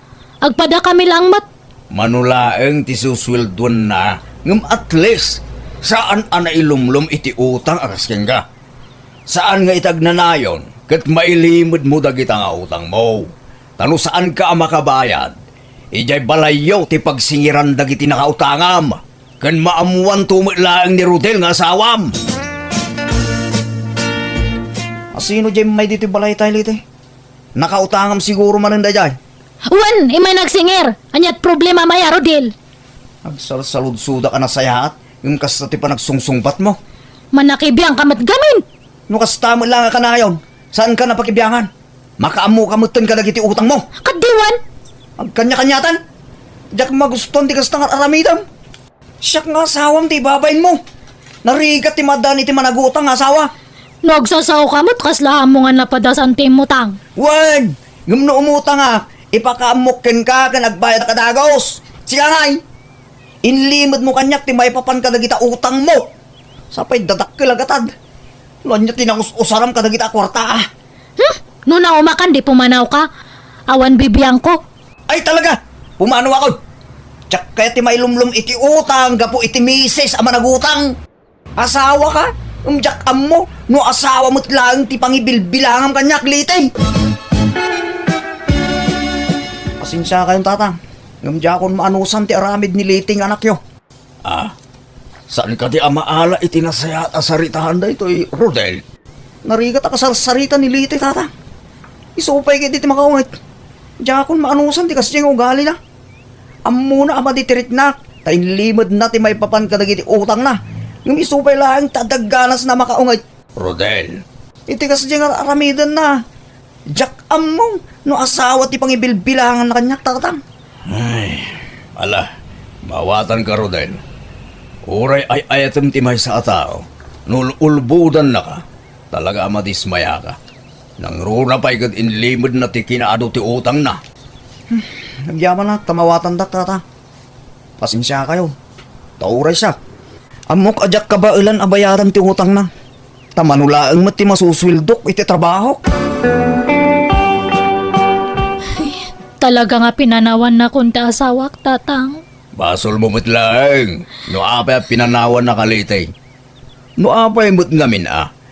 Agpada kami lang mat. Manulaeng ti suswildon na, ngam at least, saan ana ilumlum iti utang akas ka? Saan nga itagnanayon, kat mailimod mo dagita nga utang mo? Tano saan ka makabayad? Ijay balayaw ti pagsingiran dagiti nakautangam, kan maamuan tumitlaang ni Rodel nga asawam. Sino dyan may dito balay tayo lite? Nakautangam siguro mananda dyan. Wan, imay nagsingir. Anyat problema maya, Rodil. Agsalsaludsuda ka na sayahat, yung kasta ti pa nagsungsungbat mo. Manakibiyang kamat gamin. No kasta mo lang ka na ngayon, saan ka napakibiyangan? Makaamu kamutan ka dagiti utang mo. Kadiwan. Agkanya-kanyatan. Diyak maguston ti kasta nga aramidam. Siyak nga asawam ti babayin mo. Narigat ti madani ti managutang nga asawa. Nagsasaw kamot kaslahan mo nga napadasan timutang. Wag! Ngam no umutang nga, ipakaamukin ka nagbayad ka dagos. Siya ngay! Inlimod mo kanyak ti may papan ka dagita utang mo. Sapay dadakil agatad. Lanya tinangus-usaram ka dagita kwarta ah. Nung naumakan di pumanaw ka. Awan bibiyang ko. Ay talaga! Pumano ako! Tsak kaya ti may lumlum iti utang, gapo iti misis ama nagutang. Asawa ka? Umjak mo, no asawa mo't lang ti pangibilbilangam kanyak litay. Pasensya kayong tatang. Ngamdya akong maanusan ti aramid ni liting anak yo. Saan ka di amaala itinasayat asaritahan da ito'y Rodel? Narigat ako sa sarita ni litay tatang. Isupay kayo diti makaungit. Diya akong maanusan ti kasi yung ugali na. Amuna ama di tiriknak. Tain limod na ti may papan kadagiti utang na. Yung isupay lang tadagganas na makaungit. Rodel, Iti kasi yung aramidan na. Jack among no asawa ti pangibilbilangan na kanyak tatang. ay, ala, mawatan ka Rodel. Uray ay ayatem ti may sa atao. Nululbudan na ka. Talaga madismaya ka. Nang runa pa'y gad inlimod na ti kinaado ti utang na. Nagyaman na, tamawatan dak tata. Pasensya kayo. Tauray siya. Amok ajak ka ba ilan abayaran ti utang na? Tamanulaang mati masuswildok iti trabaho. Talaga nga pinanawan na kunta asawak, tatang. Basol mo lang. No apay pinanawan na kalitay. No apay mo't ngamin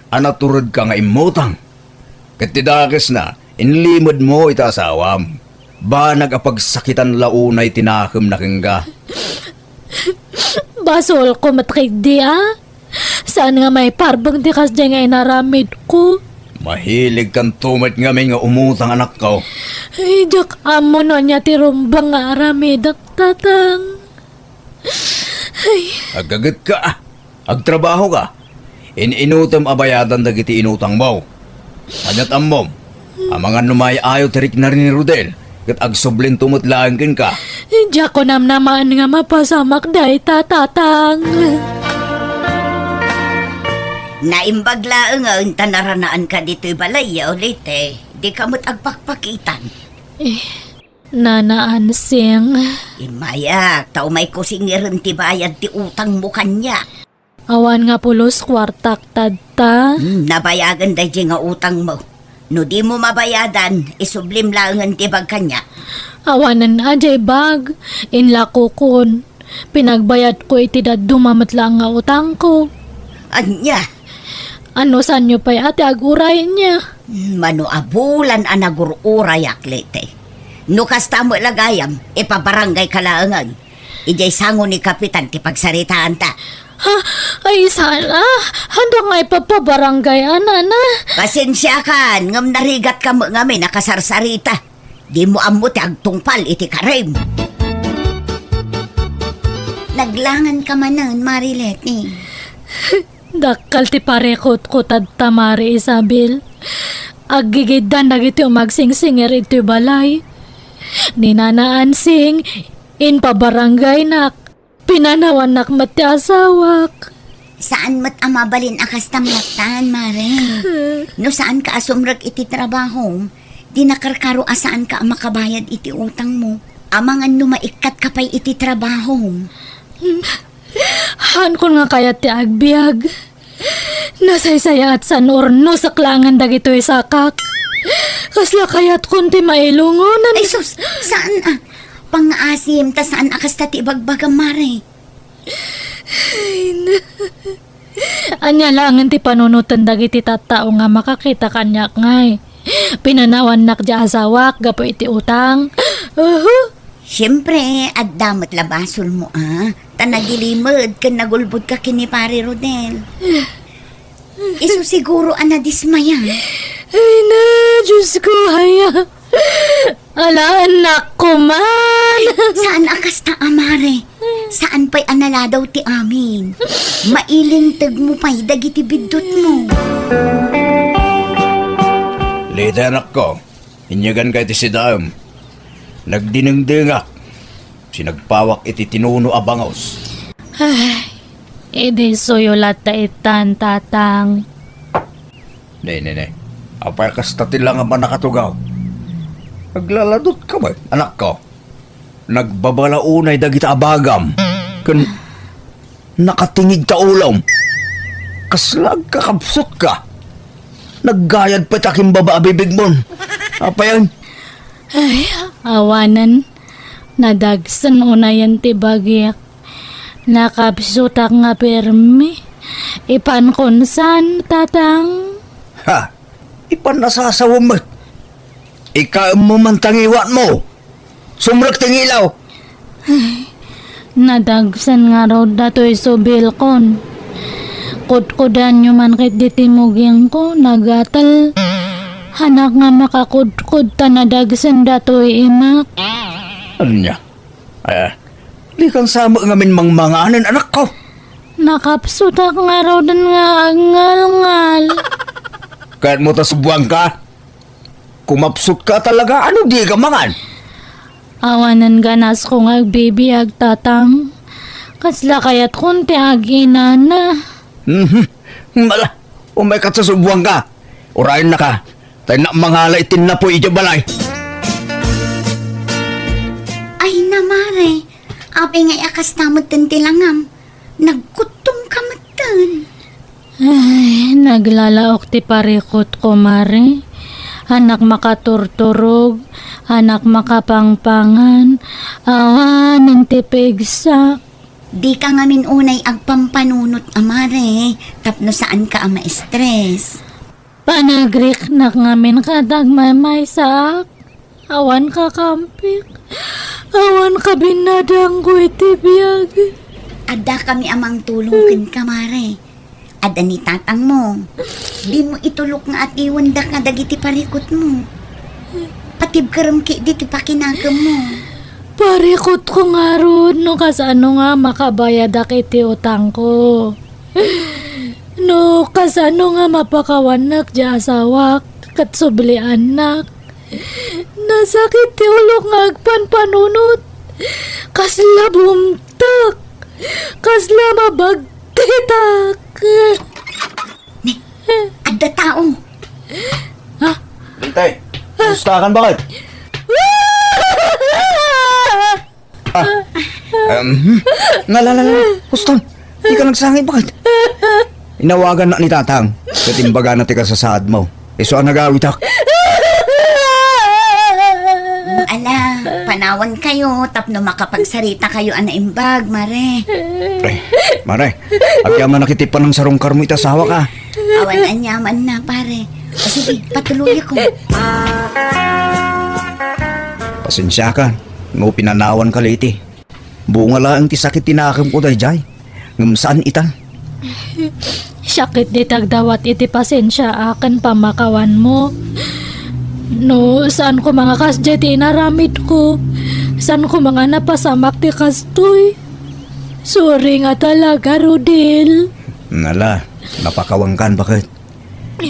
anaturod ka nga imutang. Katidakis na, inlimod mo ita asawam. Ba nagapagsakitan launay tinakam na kengga. Basol ko matrigdi Saan nga may parbang di kas nga inaramid ko? Mahilig kang tumit ngamin nga umutang anak ko. Ay, jak amo na niya tirumbang nga aramidak tatang. Agagit ka. Agtrabaho ka. Inutom abayadan dagiti inutang mo. Anyat amom. Ang mga numay ayaw tarik na rin ni Rodel. Kat agsublin tumutlaangkin ka. Jak ko naman nga mapasamak dahi tatang. Naimbagla nga ang tanaranaan ka dito'y balaya ulit eh. Di ka mo't agpakpakitan. Nanaansing. Inmayak, tao may kusingirin ti bayad ti utang mo kanya. Awan nga pulos kwartak tadta. Nabayagan dahi nga utang mo. No di mo mabayadan, isublim lang ang tibag kanya. Awanan ajay bag. Inlakukon. Pinagbayad ko itidad dumamat lang nga utang ko. Anya, Ano san nyo pa'y ate aguray niya? mano abulan anagururay aklete. No kasta mo lagayam, ipabarangay kalaangan. Ijay sango ni Kapitan ti pagsaritaan ta. Ha? Ay sana. Handa nga ipapabarangay na. Pasensya ka, ngam narigat ka mo ngami nakasarsarita. Di mo amo ti agtungpal iti karem. Naglangan ka manan, Marilete. Dakal ti parekot ko tadta Mari Isabel. Agigidan dagiti umagsingsingir iti balay. Ninanaansing in pabarangay nak. Pinanawan nak mati asawak. Saan mat amabalin akas tamlaktan, Mare? No saan ka asumrag iti trabaho? Di nakarkaro asaan ka makabayad iti utang mo. Amangan numaikat ka pa'y iti trabaho. Han ko nga kaya ti agbiag. Nasaysaya at san orno sa klangan dagito sakak. Kasla kaya't kunti mailungonan. Ay sus, saan Pang-asim, ta saan akas tati bagbagang, Mare? Anya langan ti panunutan dagiti tattao nga makakita kanyak ngay. Pinanawan nak di asawak, gapo iti utang. Siyempre, at damat labasol mo, Tanagilimod, kan nagulbod ka kini Pare Rodel. Iso siguro dismaya. Ay na, Diyos ko, haya. Ala, anak ko man. Saan akas ta, Mare? Saan pa'y anala daw ti amin? Mailintag mo pa'y dagiti bidot mo. Lita anak ko. Inyagan ka iti si Daam. Nagdinengdengak. Sinagpawak iti tinuno abangos. Ay, edi suyulat ta itan tatang. Ne. Apay kastatin lang ang manakatugaw. Naglaladot ka ba, anak ko? Nagbabalaunay dagita abagam. Kan nakatingig ta ulam. Kaslag kakapsot ka. Naggayad pa taking baba bibig mo. Apayan? Ay, awanan. Nadagsan unayan ti bagyak. Nakapsutak nga permi. Ipan konsan, tatang. Ha? Ipan nasasawam mo. Ika mo man tangiwan mo. Sumrak tingilaw. Nadagsan nga raw dato'y subilkon. Kudkudan nyo man kit ditimugyang ko, nagatal. Hanak nga makakudkud ta nadagsan dato'y imak. Ano niya? Di kang sama ngamin mangmanganan, anak ko. Nakapsutak nga raw dan nga angal-ngal. Kahit mo tasubwang ka, kumapsot ka talaga, ano di ka mangan? Awanan ganas ko nga bibiyag tatang. Kasla kaya't kunti agina na. Mala, umay ka sa subwang ka. Urayin na ka, tayo na manghala itin na po balay. Ay na, Mare. Api ngay akas tamad tantilangam. Nagkutong kamatan. Ay, naglalaok ti parikot ko, Mare. Anak makaturturog, anak makapangpangan, awanan ti pigsa. Di ka ngamin unay agpampanunot, Mare. Tapno saan ka ma-stress. Panagrik na ngamin kadagmamay sak. Awan ka kampik. Awan ka binadang ko iti biyag. Ada kami amang tulungkin ka, Mare. Ada ni tatang mo. Di mo itulok nga at iwanda nga dagiti parikot mo. Patib karam ki di ti pakinagam mo. Parikot ko nga ron, no kasano nga makabayad akiti utang ko. No kasano nga mapakawanak di asawak, kat subli anak. Nasakit ti ulok nga agpanpanunot. Kasla bumtak. Kasla mabagtitak. Adda tao. Bintay, gustakan bakit? Ngalalala, Huston, di ka nagsangit bakit? Inawagan na ni Tatang, katimbaga na tika sa saad mo. Iso ang nagawitak. Ala, panawan kayo, tapno makapagsarita kayo ana imbag, mare. Mare, agyaman nakitipan ng sarong karmo itasawa ka. Awan anyaman na, pare. O sige, patuloy ako. Pasensya ka, no pinanawan ka liti. Bunga lang ti sakit tinakam ko dayjay. Ngam saan ita? Sakit di tagdawat iti pasensya akan pamakawan mo. No, saan ko mga kasjay ti inaramid ko? Saan ko mga napasamak ti kastoy? Sorry nga talaga, Rodel. Nala, napakawangkan bakit?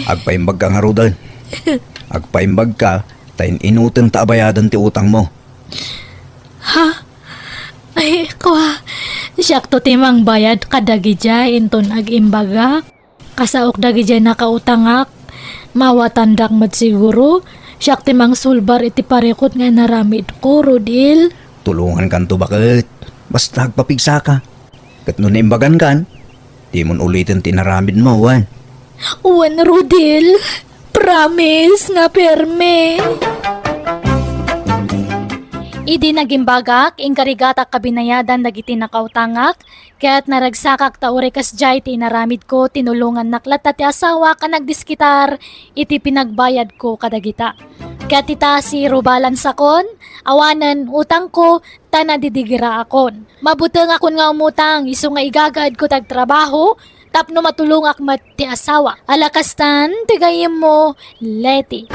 Agpaimbag ka nga Rodel. Agpaimbag ka, tayin inutin taabayadan ti utang mo. Ha? Ay, kwa. Siyakto timang bayad kadagi dya inton ag-imbaga. Kasaok dagi dya nakautangak. Mawatandak mat siguro. Siyak timang sulbar iti parekot nga naramid ko, Rodel. Tulungan kan to bakit? Basta agpapigsa ka. Kat nun imbagan kan, di mon ulitin tinaramid mo, wan. Uwan, Rodel. Promise nga perme. Idi naging bagak, inkarigata kabinayadan dagiti nakautangak, kaya't naragsakak taore kasjay ti inaramid ko, tinulungan naklat ti asawa ka nagdiskitar, iti pinagbayad ko kadagita. Kaya't ita si rubalan sakon, awanan utang ko, tanadidigira akon. Mabuteng akon nga umutang, iso nga igagad ko tagtrabaho, tapno matulungak mat ti asawa. Alakastan, tigayim mo, Leti.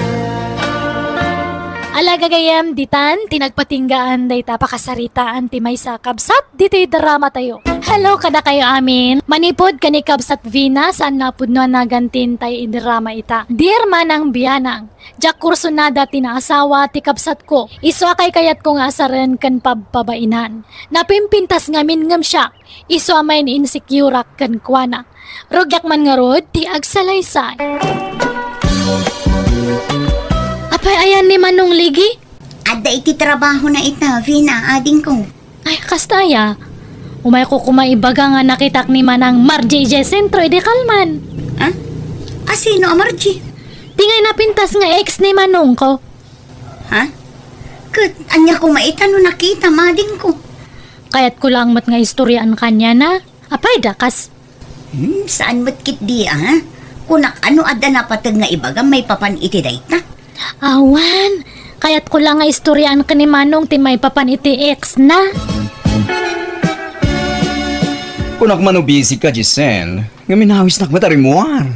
Alagagayam ditan, tinagpatinggaan day tapakasaritaan ti may sa kabsat, diti drama tayo. Hello kada kayo amin. Manipod kani kabsat Vina, saan napudno nagantin tay idrama ita. Dear Manang Bianang, jak kurso nada tinaasawa ti kabsat ko. Iso kay kayat ko nga asaren kan pababainan. Napimpintas ngamin ngam siya. Iso amain insecure kan kuana. Rogyak man nga rod, ti agsalaysay. Apay ayan ni Manong Ligi? Adda iti trabaho na ita, Vina, ading ko. Ay, kastaya. Umay ko kumaibaga nga nakitak ni Manang Margie Sentro edi kalman. Ha? Sino, Amarji? Tingay napintas nga ex ni Manong ko. Ha? Kat, anya ko maitano nakita, mading ko. Kaya't ko lang mat nga istoryaan kanya na. Apay dakas. Saan mo't kit di, ha? Kunak ano adda na patag nga ibaga may papan iti dayta? Awan. Kaya't ko lang nga istoryaan ka ni Manong ti may papan iti ex na. Kunak man busy ka, Giselle. Ngaminawis nak matarimuan.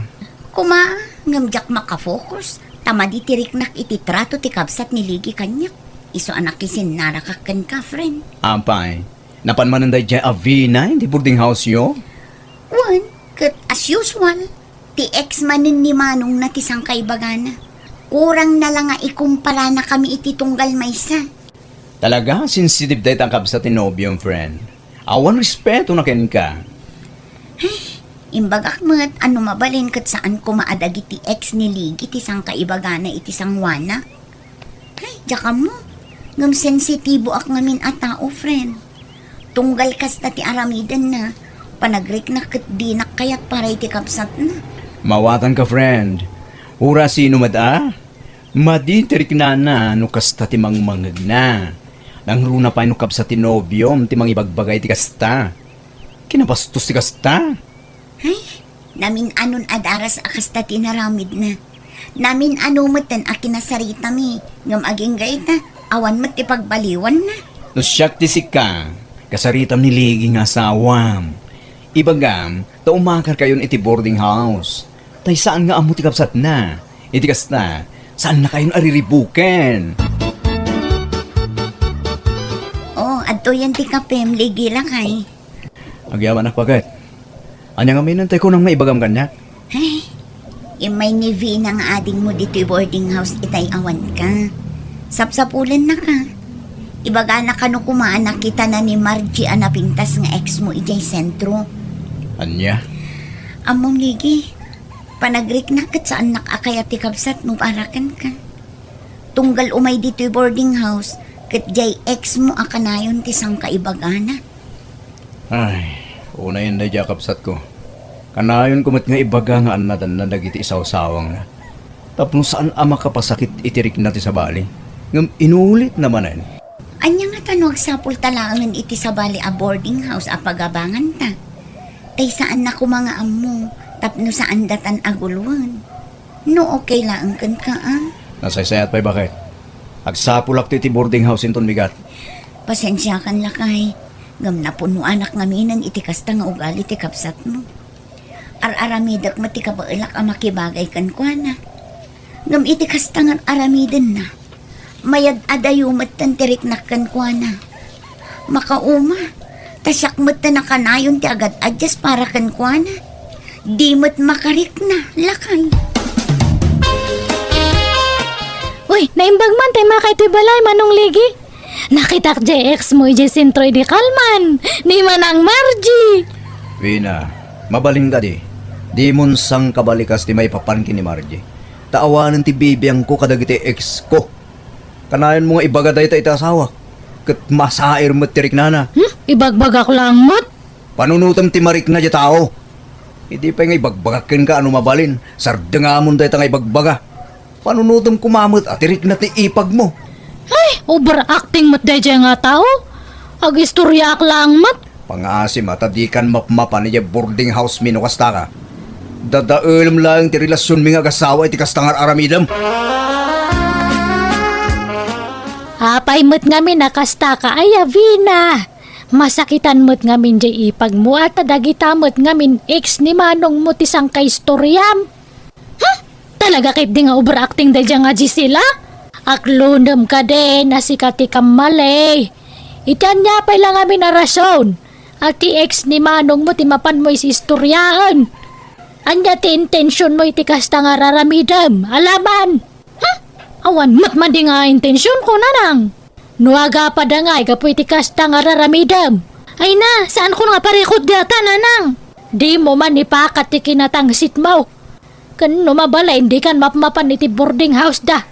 Kuma, ngamjak makafocus. Tama di tirik nak iti trato ti kabsat ni Ligi kanyak. Iso anak kisin narakakan ka, friend. Ampay, napanmanan day dya Avina, hindi boarding house yo? One, kat as usual, ti ex manin ni Manong na tisang kaibagana. Kurang na lang nga ikumpara na kami iti tunggal maysa. Talaga, sensitive day tangkap sa tinobyong friend. Awan respeto na ken ka. Imbagak mo't ano mabalin kat saan ko maadag iti ex ni Ligi ti sang kaibagana iti sangwana. Ay, jaka mo. Ngam sensitibo ak ngamin at tao, friend. Tunggal kas na ti aramidan na. Panagrik na kat di nakayat para iti kapsat na. Mawatan ka, friend. Ura sino mada? Maditerik na no kasta ti mangmangag na. Nang runa pa inukap sa tinobyom ti mang ibagbagay ti kasta. Kinabastos ti kasta. Ay, namin anon adaras akasta tinaramid na. Namin ano matan akinasarita mi. Ngam aging gaita, awan mat ti pagbaliwan na. No siyak ti sika, kasaritam ni Ligi nga asawam. Ibagam, taumakar kayon iti boarding house. Tay saan nga amo ti kapsat na? Itikas na, saan na kayong ariribuken? Oh, adto yan ti kapem, ligi lakay. Agyaman na pagat. Anya nga minantay ko nang maibagam kanya. Ay, imay ni Vina nga ading mo dito'y boarding house itay awan ka. Sapsapulan na ka. Ibaga na kano kumaan nakita na ni Margie anapintas nga ex mo ijay sentro. Anya? Among ligi, panagrik na kat saan nakakayat ti kapsat mo parakan ka. Tunggal umay dito'y boarding house, kat jay ex mo akanayon ti sang kaibagana. Ay, una yun na kapsat ko. Kanayon kumat nga ibaga nga anadan na nagiti isaw-sawang na. Tapos saan ama kapasakit itirik natin sa bali? Ngam inulit naman na yun. Anya nga tanong sapul talangan iti sa bali a boarding house a pagabangan ta. Tay saan na mga amo, tapno saan datan aguluan. No okay lang kan ka Nasaysayat pa'y bakit? Agsapulak ti boarding house inton bigat. Pasensya kan lakay. Ngam na puno anak nga minan iti kasta nga ugali ti kapsat mo. Aramidak mati kabailak a makibagay kan kwa na. Ngam iti kasta nga aramidan na. Mayad adayumat tan tirik nakkan kwa na. Makauma, tasyak mat na nakanayon ti agad adjust para kan kwa na. Di mat makarik na, lakay. Uy, naimbag man tayo makay ti balay manong ligi. Nakitak JX mo ije sintroy di kalman. Ni Manang Margie. Vina, mabaling ka di. Di mon sang kabalikas ti may papankin ni Margie. Taawanan ti bibiyang ko kadagiti ex ko. Kanayon mo nga ibagaday ta itasawa. Kat masair mo tirik nana. Ibagbagak lang mat. Panunutam ti marik na di tao. Hindi pa nga ibagbagakin ka ano mabalin. Sardengamon tayo nga ibagbaga. Panunutam kumamot at tirik na ti ipag mo. Ay, overacting mat day nga tao. Ag-istoryak lang mat. Pangasim at adikan mapmapan niya boarding house minukasta ka. Dadaelam lang ti relasyon mi nga gasawa iti kastangar aramidam. Apay mo't ngamin nakasta ka ay Vina. Masakitan mo't ngamin jay ipag mo at adagita mo't ngamin ex ni Manong mo tisang kaistoryam. Talaga kit di nga overacting day nga Gisela? Aklunam ka din na si katikam malay. Itian niya pa lang ngamin na rason. At ti ex ni Manong mo timapan mo isi istoryaan. Anya ti intensyon mo iti kasta nga raramidam. Alaman. Awan mat man di nga intensyon ko nanang. Nuaga pa da nga ikapoy ti kasta nga raramidam. Ay na, saan ko nga parikot data nanang? Di mo man ipakat ti kinatangsit mo. Kan numabala hindi kan mapmapan iti boarding house da.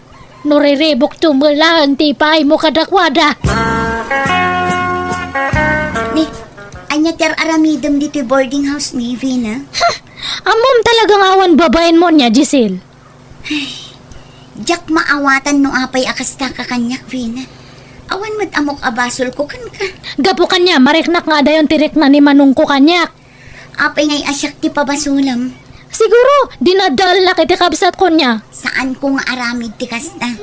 Nuriribok tumulang ti paay mo kadakwada. Ni, anya ter aramidam dito boarding house ni Vina. Amom talagang awan babayin mo niya, Giselle. Jak maawatan no apay akasta ka kanyak, Vina. Awan mat amok abasol ko kan ka. Gapo kanya, mariknak nga dayon tirik na ni Manong ko kanyak. Apay ngay asyak ti pabasulam. Siguro, dinadal na kiti kabsat ko niya. Saan ko nga aramid ti kasta?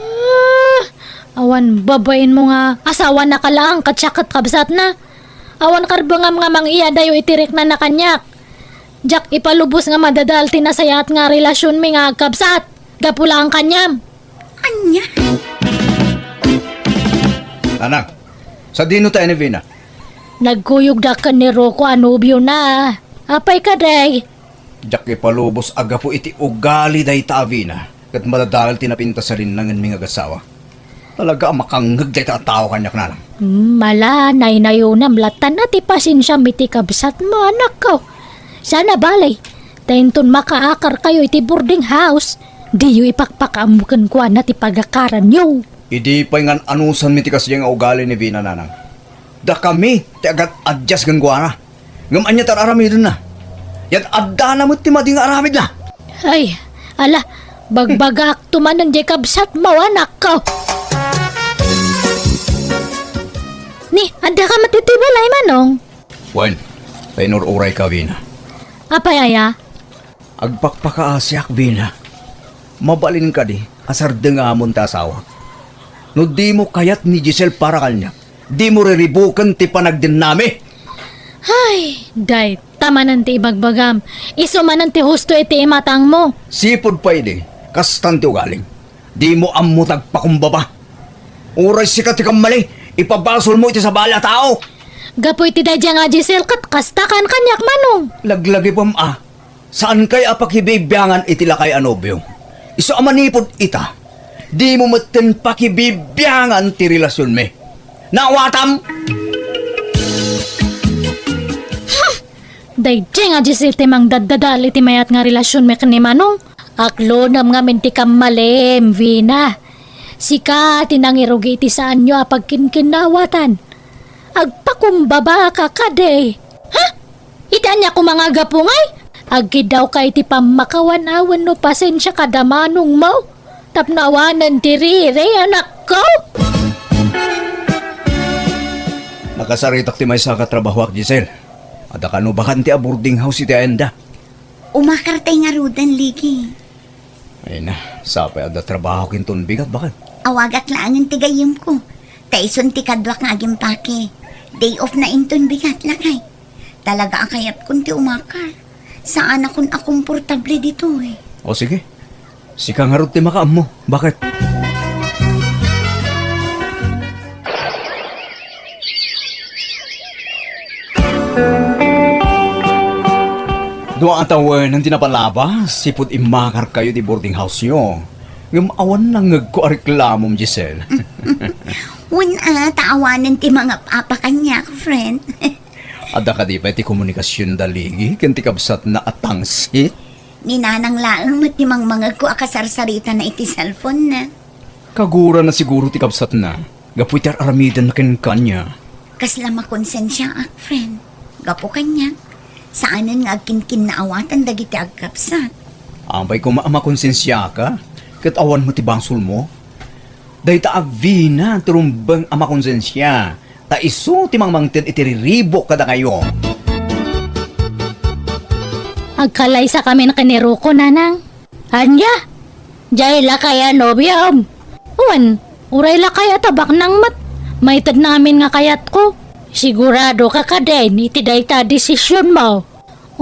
Awan babayin mo nga, asawa na ka lang, katsakat kabsat na. Awan karbangam nga mang iya dayo itirik na na kanyak. Jak ipalubos nga madadal tinasayat nga relasyon mi nga kabsat. Gapula ang kanyam. Anya? Anak, sa dino tayo ni Vina? Nagkuyog da ka ni Rocco anubyo na. Apay ka day. Diyak ipalubos aga po iti ugali day ta Vina. Kat madadal tinapinta sa rin nangan mga gasawa. Talaga makangag day ta tao kanyak nanang. Mala, naynayunam latan at ipasinsya miti kabsat mo anak ko. Sana balay, tainton makaakar kayo iti boarding house. Di yu ipakpakamukan ko na ti pagakaran nyo. Idi pa nga anusan miti kasi yung ugali ni Vina nanang. Da kami, ti agad adjust gan guana. Ngam anya tar aramidon na. Yan adda na mo ti mading aramid na. Ay, ala, bagbagak tumanan di kabsat mo anak ko. Ni, adda ka matitibalay manong. Wen, painor uray ka Vina. Apay aya? Agpakpakaasyak Vina. Mabalin ka di, asar dengamon ta asawa. No di mo kayat ni Giselle para kanya. Di mo riribukan ti panagdin nami. Ay, day Basta manan ti ibagbagam. Iso manan ti husto iti imatang mo. Sipod pwede, kastante ugaling. Di mo ammo tagpakumbaba. Uray sikat ikang mali, ipabasol mo iti sa bala tao. Gapoy ti dadya nga Giselle kat kastakan kanyak manong. Laglagi pam saan kay apakibibyangan iti lakay anobyo? Iso amanipod ita, di mo matin pakibibyangan ti relasyon me. Nawatam! Dayjay nga Giselle ti mang daddadal iti mayat nga relasyon me kani manong. Aklo nam nga minti kam malim, Vina. Sika tinangirugi iti saan nyo apagkinkinawatan. Agpakumbaba ka kade. Ha? Itaan niya ko mga gapungay? Aggidaw ka iti pamakawan-awan no pasensya kadamanong mo. Tapnawanan tirire anak ko. Nakasaritak ti may sa katrabaho ak Giselle. Ada ka no bakan ti a boarding house iti Ayna. Umakartay nga rudan, Ligi. Ayna, sapay ada trabaho kinton bigat bakan. Awagat laan ang tigayim ko. Taison ti kadwak nga agimpake. Day off na inton bigat, Lakay. Talaga ang kayat kun ti umakar. Saan akong akomportable dito eh. O sige, sika nga rin ti makaam mo. Bakit? Doon ang tawa ng tinapalaba, sipod imakar kayo di boarding house nyo. Yung awan nang nagko-reklamom, Giselle. Wala, taawanan ti mga papakanya ko, friend. Ada ka di ba iti komunikasyon daligi, kanti kabsat na atangsit? Ninanang laang matimang mga ko akasarsarita na iti cellphone na. Kagura na siguro ti kabsat na, gapoy tar aramidan na kanya. Kasla makonsensya ak, friend. Gapo kanya. Saanan nga agkinkin na awatan dagiti agkapsat. Ambay ko makonsensya ka, kat awan mo ti bangsol mo. Dahi ta agvina, turumbang makonsensya. Ta iso ti mangmangtin itiriribo kada kayo. Agkalay sa kami na kaniruko, nanang. Anya? Jay lakay anobyam. Uwan, uray lakay atabak ng mat. Maitad namin nga kayat ko. Sigurado ka din, itiday ta desisyon mo.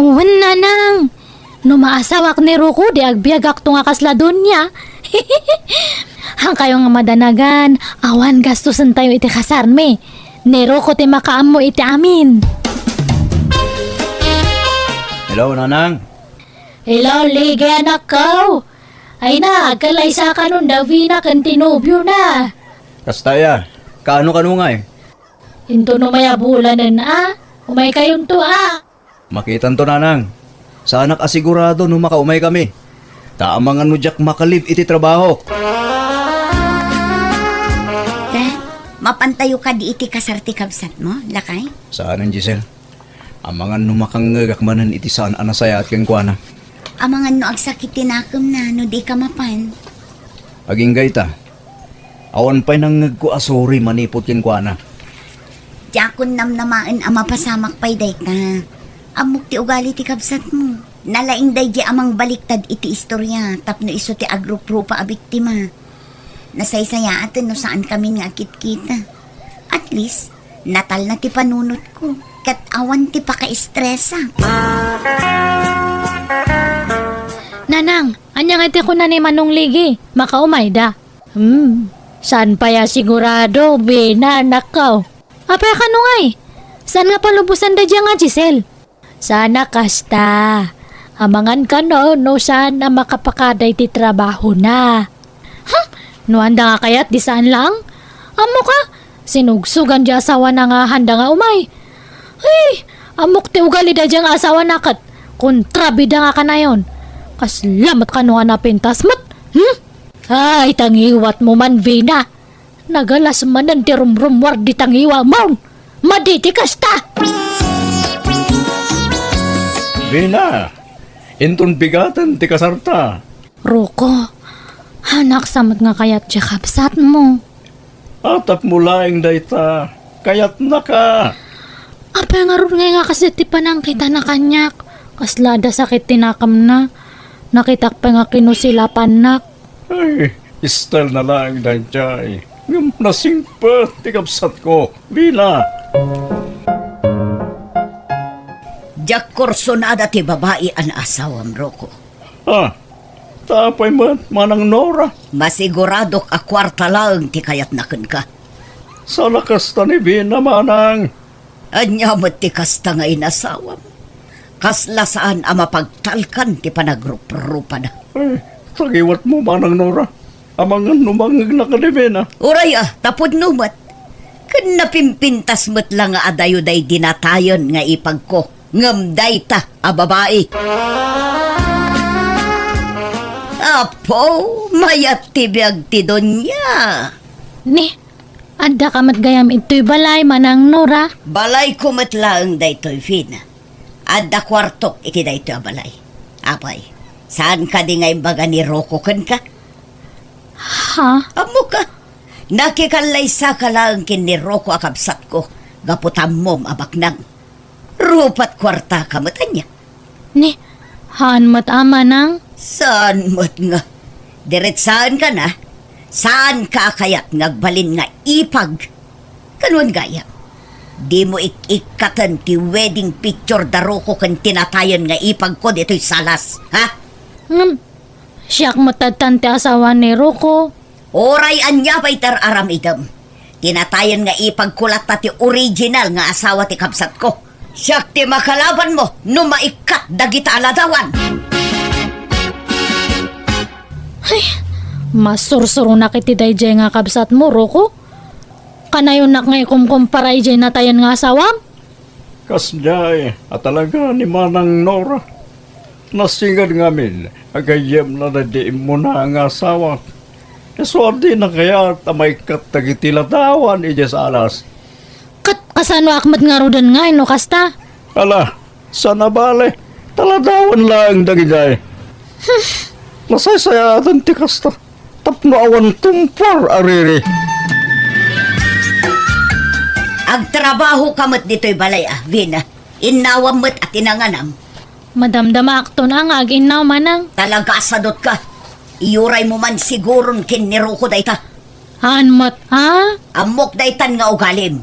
Uwan, nanang. Numaasawak ni Ruko, di agbiagak to nga kasladon niya. Hang kayo nga madanagan, awan gastusan tayo iti kasarme. Ni Ruko ti makaam mo iti amin. Hello, nanang. Hello, Ligi, anak ko. Ay na, agkalay sa kanon daw Vina kan tinubyo na. Kastaya, kano nga eh. Into no maya bulanan umay kayong to Makitan to nanang. Sana kasigurado no makaumay kami. Taamangan no jak makalib iti trabaho. Mapantayo ka di iti kasarti kabsat mo, Lakay? Saanan, Giselle? Amangan no makangagakmanan iti saan anasaya at kengkwana. Amangan no agsakit tinakam na no di ka mapan. Aging gayta. Awan pa'y nang nagkuasori manipot kengkwana. Jakon namnamaan ama pasamak pay day ka. Amok ti ugali ti kabsat mo. Nalaing day di amang baliktad iti istorya. Tapno iso ti agrup-rupa a biktima. Nasaysaya atin no saan kami nga kit-kita. At least, natal na ti panunot ko. Kat awan ti paka-estresa. Nanang, anyang iti ko na ni Manong Ligi. Makaumay da. Saan pa ya sigurado, Bina, anak ko. Apay ka nung ay? Saan nga palubusan da dyan nga, Giselle? Sana kasta. Amangan ka no sana makapakaday ti trabaho na. No handa nga kayat di saan lang? Amo ka? Sinugsugan di asawa na nga handa nga umay. Ay, amok ti ugali da dyan asawa na kat. Kontrabida nga ka na yun. Kaslamat ka no nga napintas mat. Ay, tangiwat mo man, Vina. Nagalas manan ti rumrumwar di tangiwa mo. Maditi kasta. Vina, inton bigatan ti kasarta. Ruko, hanak samat nga kayat di kapsat mo. Atap mo laing dayta, kayat na ka. Apay nga ron nga kasi ti panang kita na kanyak. Kaslada sakit tinakam na. Nakitak pa nga kinusilapan nak. Ay, istal na lang daytay. Ngam nasingpa ti kapsat ko, Vina. Jak korsonada ti babae an asawam Roko. Tapay manang Nora. Masiguradok a kwarta lang ti kayat naken ka. Sa lakas ta ni Vina, manang. Anya mo't ti kasta nga inasawam. Kasla saan a mapagtalkan ti panagrup-rupa na. Sagiwat mo, manang Nora. Amangan numangag na ka ni Vina. Uray tapod numat. Kun napimpintas mo't lang nga adayo day dinatayon nga ipag ko. Ngamday ta a babae. Apo, mayat ti biyag ti donya. Ni, adda ka mat gayam ito'y balay, manang Nora. Balay ko matlaang daytoy Vina. Adda kwartok iti daytoy a balay. Apay, saan ka di nga imbaga ni Roko kan ka? Ha? Amo ka. Nakikalaysa ka lang kin ni Roko akabsat ko. Gaputam mom abaknang. Rupat kwarta ka matanya. Ni, haan mat ama nang? Saan mo't nga? Diretsaan ka na? Saan ka kayat ngagbalin nga ipag? Kanuan gaya? Di mo ikikatan ti wedding picture daro ko kan tinatayan nga ipag ko dito'y salas, ha? Siyak matatan ti asawa ni Roko. Oray anya pa'y aram idam. Tinatayan nga ipagkulat na ti original nga asawa ti kapsat ko. Siyak ti makalaban mo no maikat dagita aladawan. Masursuro na kiti dayjay nga kabsat mo, Roko. Kanayon nak ngay kumkumparay jay na tayan nga asawam? Kasjay, at talaga ni manang Nora. Nasingad ngamin, agayem na nadiim mo na ang asawa. Eswarte na kaya tamay katagitilatawan ija sa alas. Kasano akmat nga rodan nga, no kasta? Ala, sana bale, taladawan lang dagijay. Nasaysayatan ti kasta, tapno awan tumpar ariri. Agtrabaho kamot dito'y balay Vina. Inawam mo't at inanganam. Madamdama akto na nga, aginaw manang. Talaga asadot ka. Iuray mo man siguron kin ni Roko dayta. Haan mat, ha? Amok daytan nga ugalim.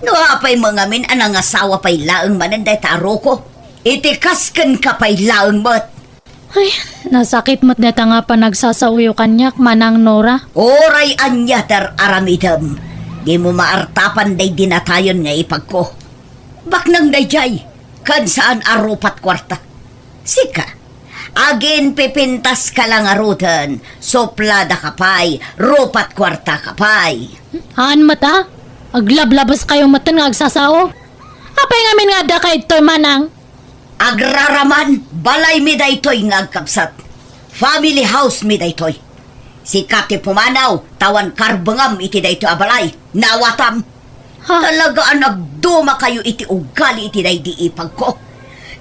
No apay mga min anang asawa pay laeng manan dayta Roko. Itikasken ka pay laeng mat. Ay, nasakit mat deta nga pa nagsasauyo kanyak, manang Nora. Oray anya aramidam. Di mo maartapan day dinatayon nga ipag ko. Baknang dayjay, kan saan arupat kwarta. Sika, agin pipintas ka lang arutan, soplada kapay, rupat kwarta kapay. Haan mata? Aglablabas kayong matan nga agsasao? Apay ngamin nga da kay to'y manang? Agraraman, balay mi daytoy nga agkapsat. Family house mi daytoy. Si Kati Pumanaw, tawan karbangam iti daytoy abalay, nawatam. Ha? Talaga nagduma kayo iti ugali iti day di ipag ko.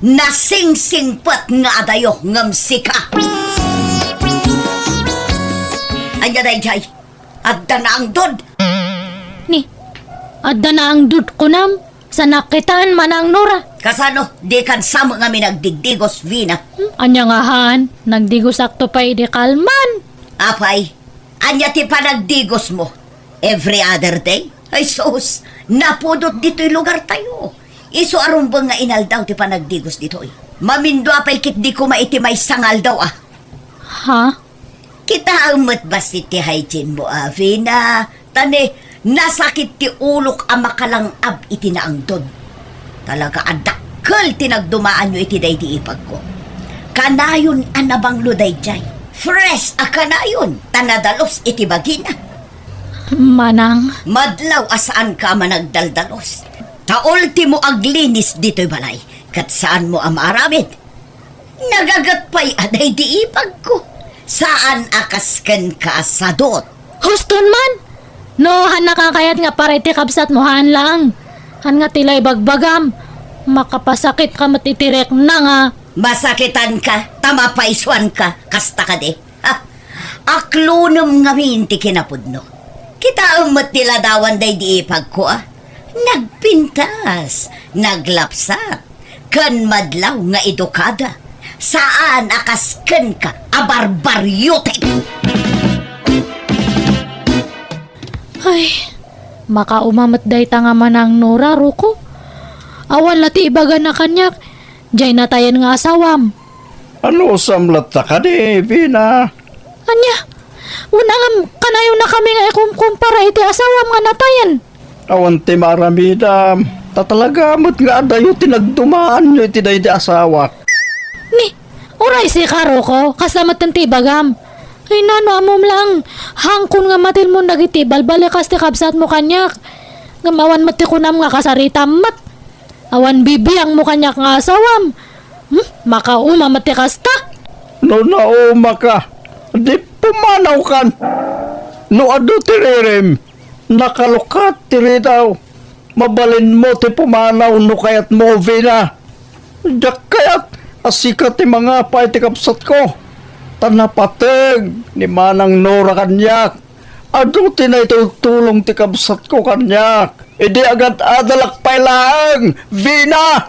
Nasingsingpat nga adayo ngam sika. Anya dayjay, adda na ang dod. Ni, adda na ang dud ko nam, sa nakitaan manang Nora. Kasano, di kan sama nga mi nagdigdigos Vina. Anya nga haan, nagdigos akto pa di kalman. Apay, anya ti panagdigos mo. Every other day? Ay sus, napudot dito'y lugar tayo. Iso arumbang nga inal daw ti panagdigos dito'y. Mamindo apay kit di ko maitimay sangal daw Ha? Kita ang matbasit ti hygiene mo Vina. Tane, nasakit ti ulok ang makalangab iti naangdod. Talaga adakkel tinagdumaan nyo iti day di ipag ko. Kanayon anabanglo day jay. Fresh a kanayon, tanadalos iti bagina. Manang, Madlaw asaan ka managdaldalos. Ta ultimo aglinis dito'y balay. Kat saan mo ang maaramid? Nagagatpay aday di ipag ko. Saan akasken ka asadot? huston man! No, han nakakayat nga parete kabsat mo han lang. Han nga tilay bagbagam. Makapasakit ka matitirek na nga. Masakitan ka, tamapaiswan ka, kasta ka de. Aklunum nga minti kinapudno. Kita ang matiladawan day di ipag ko Nagpintas, naglapsat, kan madlaw nga edukada. Saan akasken ka, abarbaryote? Ay, makaumamat day ta nga manang Nora, Ruko. Awan lati ibaga na kanyak. Diyay na tayo nga asawam. Ano samlat ka di, Vina? Anya, una nga kanayo na kami nga ikumpara iti asawam nga natayan. Awan ti maramida. Tatalaga mo't nga adayo tinagdumaan nyo iti day di asawa. Ni, oray si karo ko, kasamat ng tibagam. Ay nano amom lang, hangkon nga matil mo nagiti, balbalikas ti kabsat mo kanyak. Nga mawan mati kunam nga kasarita mat. Awan bibiyang mo kanyak nga asawam. Makauma mati kasta. No nauma ka, di pumanaw kan. No ado tirirem, nakalukat tiritaw. Mabalin mo ti pumanaw no kayat mo, Vina. Diyak kayat asikat ti mga pa iti kapsat ko. Tanapateg ni Manang Nora kanyak. Ado tinaytulong ti kapsat ko kanyak. Idi agad adalak pailaang, Vina!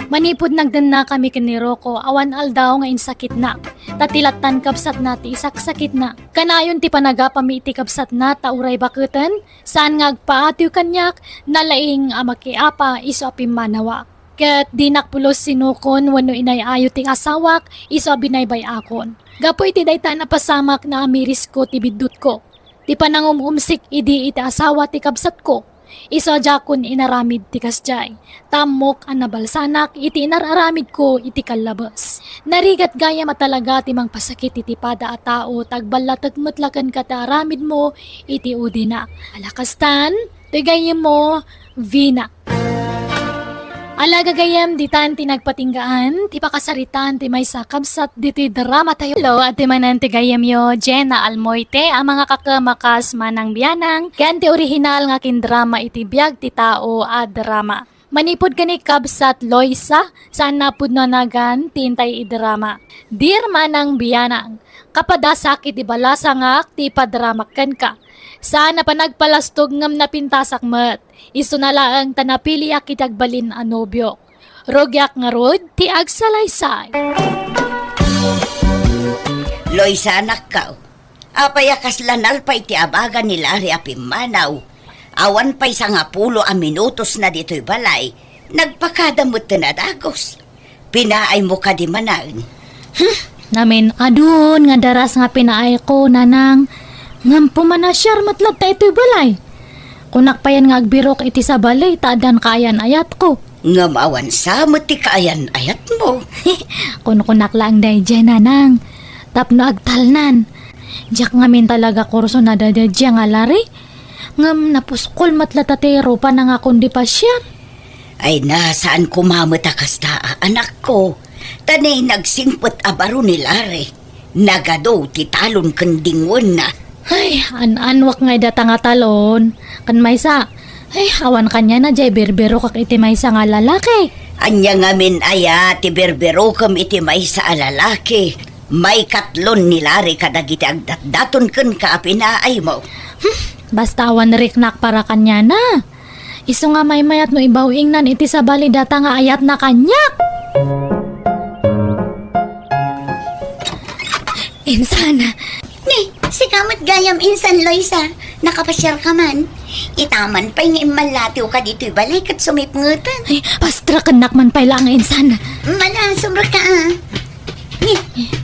Manipod nagdan na kami kini Rocco, awan aldaw nga insakit na. Tatilatan kapsat na ti isak sakit na. Kanayon ti panagapami iti kapsat na tauray bakutan, saan nga agpaatiw kanyak, nalaing amakiapa iso apim manawa. Kat dinakpulos sinukon wano inayayo ti asawak, iso binaybay akon. Gapoy ti dayta na pasamak na amiris ko ti bidut ko. Ti panangumumsik idi iti asawa ti kabsat ko. Iso jakon inaramid ti kasjay. Tamok ang nabalsanak iti inararamid ko iti kalabas. Narigat gaya matalaga ti mangpasakit iti pada a tao tagbalatag matlakan ka ta aramid mo iti udina. Alakastan, tigayem mo, Vina. Alaga gayam ditan tinagpatinggaan, ti pakasaritan ti may sakabsat diti drama tayo. Hello at ti manan ti gayam yo, Jenna Almoite, ang mga kakamakas manang bianang, kan ti orihinal nga kindrama iti biag ti tao a drama. Manipod kani kabsat Loisa, saan napud nagan tintay idrama. Dear manang bianang, kapada sakit ibalasa nga ti padramakan ka. Sana pa nagpalastog ngam napintasak mat. Iso na laang tanapili akitagbalin anobyo. Rogyak nga rod, ti agsalaysay. Loisa anak ka. Apayakas lanal pa iti abaga ni Lari apimanaw. Awan pa isang 10 minutos na dito'y balay. Nagpakadamot na dagos. Pinaay mo ka di manang. Namin adun nga daras nga pinaay ko nanang. Ngam pumanasyar matlag ta ito'y balay. Kunak pa yan nga agbirok iti sa balay, taadan kaayan ayat ko. Ngam awan sa ti kaayan ayat mo. Kunak lang day dyan nanang. Tapno agtalnan. Diyak ngamin talaga kurso na dadadya nga lari. Ngam napuskol matlatatero pa na nga kundi pa siya. Ay na, saan kumamata kasta anak ko? Tanay nagsingpot abaro ni Lari. Nagado ti talon kandingon na. Ay, anwak nga data nga talon. Kan maysa, ay awan kanya na jay berbero kak iti maysa nga lalaki. Anya ngamin aya ti berbero kam iti may sa alalaki. May katlon ni Lari kadagiti agdatdaton ken ka pinaay mo. Basta awan riknak para kanya na. Iso nga may mayat no ibawing nan iti sa bali data nga ayat na kanya. Insana. Ni, si kamot gayam insan Loisa. Nakapasyar ka man. Itaman pa yung imalatiw ka dito'y balay kat sumipngutan. Ay, pastra kanak man pala ang insana. Mana, sumra ka Ni,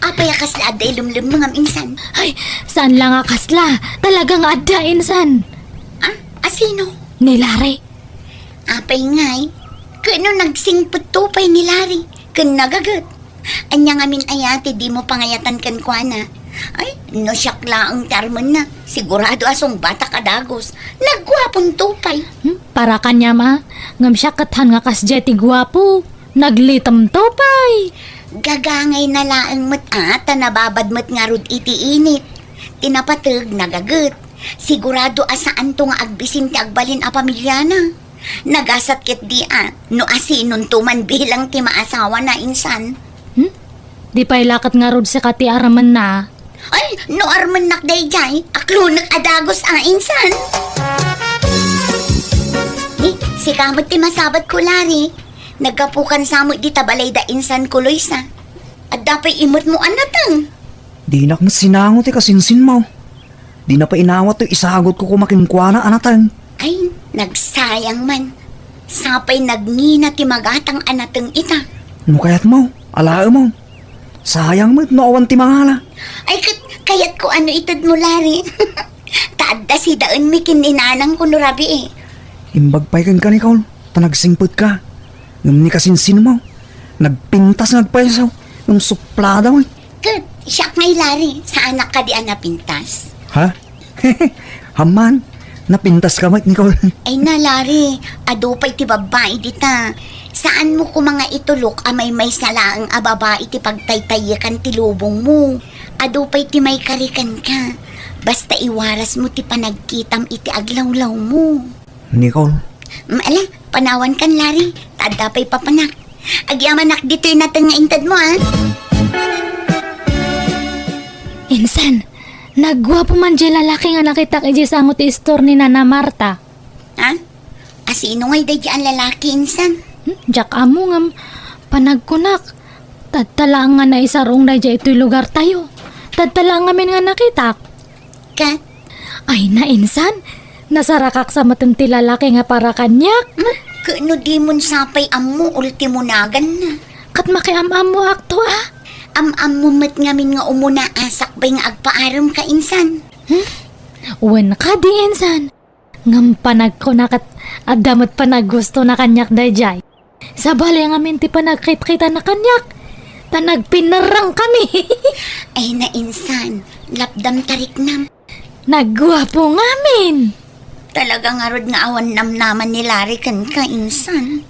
apay kasla aday lumlum mga insan. Ay, saan lang nga kasla? Talagang adda insan. Asino? Nilari. Apay ngay. Kano nagsingput tupay ni Lari. Kan nagagat. Anya ngamin ayati di mo pangayatan kan kwa na. Ay, no siyak laang tarman na. Sigurado asong bata kadagos. Nagwapong tupay. Para kanya ma, ngam siya kathan nga kasjay ti gwapo. Naglitam topay. Gagangay na laang matata nababad mat nga rod iti init. Tinapatag nagagat. Sigurado asaan to nga agbisin ti agbalin a pamilya na. Nagasat ket di no asinon tuman bilang ti maasawa na insan. Di pa'y lakat nga rod si kati araman na. Ay, no arman nakday jay, aklo adagos insan. Si kamot ti masabat ko Lari. Nagkapukan sa mo di tabalay da insan ko Loisa. At dapay imot mo anatang. Di na kang sinangot kasinsin mo. Di na pa inawat to isagot ko kumakinkwana anatan. Ay, nagsayang man. Sapay nagngina ti magatang anateng ita. No kayat mo, alaan mo. Sayang mo, noowan ti mangala. Ay, kayat ko ano itad mo, Lari. Taadda si daan mi kininanang ko no rabi eh. Imbag pay kan ka ni Kaul, tanagsingput ka. Ngam ni kasinsin mo. Nagpintas nagpaisaw. Ngam suplada mo. Kat, siyak ngay, Lari. Sa anak ka di napintas. Ha? Haman, napintas ka ni Kaul. Ay na, Lari. Adupay ti babae dita. Saan mo ko mga itulok amay may salaang babae ti pagtaytayakan ti lubong mo. Adupay ti may karikan ka. Basta iwaras mo ti panagkitam iti aglawlaw mo. Nicole, Maala, panawan kan, Lari. Tadapay papanak. Agyamanak dito yung natin nga intad mo, ha? Insan, nagwapo man di lalaki nga nakita kay di sangot ti store ni Nana Marta. Ha? Asino nga'y day ang lalaki, insan? Jak amo ngam panagkunak. Tadtala nga na isarong na ito'y lugar tayo. Tadtala nga min nga nakita. Kat, Ay na insan, nasarakak sa matanti lalaki nga para kanyak. kano di mon sapay ammo ultimo nagan na. Kat makiamam mo akto ah. Am mo mat ngamin nga umuna asak bay nga agpaaram ka, insan. Wen ka di insan. Ngam panagkunak at damot panaggusto na kanyak dayjay. Sabali nga minti panagkit-kita na kanyak. Tanagpinarang kami. Ay na, insan. Lapdam tarik nam. Nagwapo ngamin. Talaga nga rod nga awan namnaman ni Larry kan ka, insan.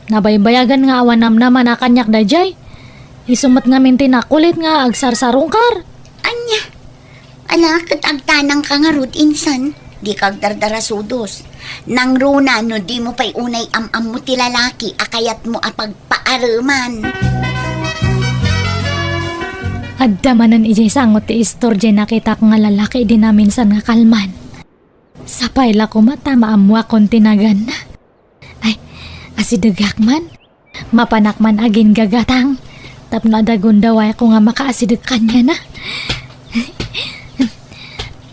Nabaybayagan nga awanam naman na kanyak dayjay. Isumat nga minti na kulit nga agsarsarungkar. Anya, alakit agtanang ka nga rod, insan. Di kag dardarasudos. Nang runa no di mo pa'y unay am mo ti lalaki, akayat mo apagpaaraman. Addamanan ijay sangot ti istor jay nakita ko nga lalaki di namin san nga kalman. Sapay la ko mata maamwa kon tinagan na. Ay, asidagak man. Mapanak man agin gagatang. Tapno adagon daway ko nga makaasideg kanya na.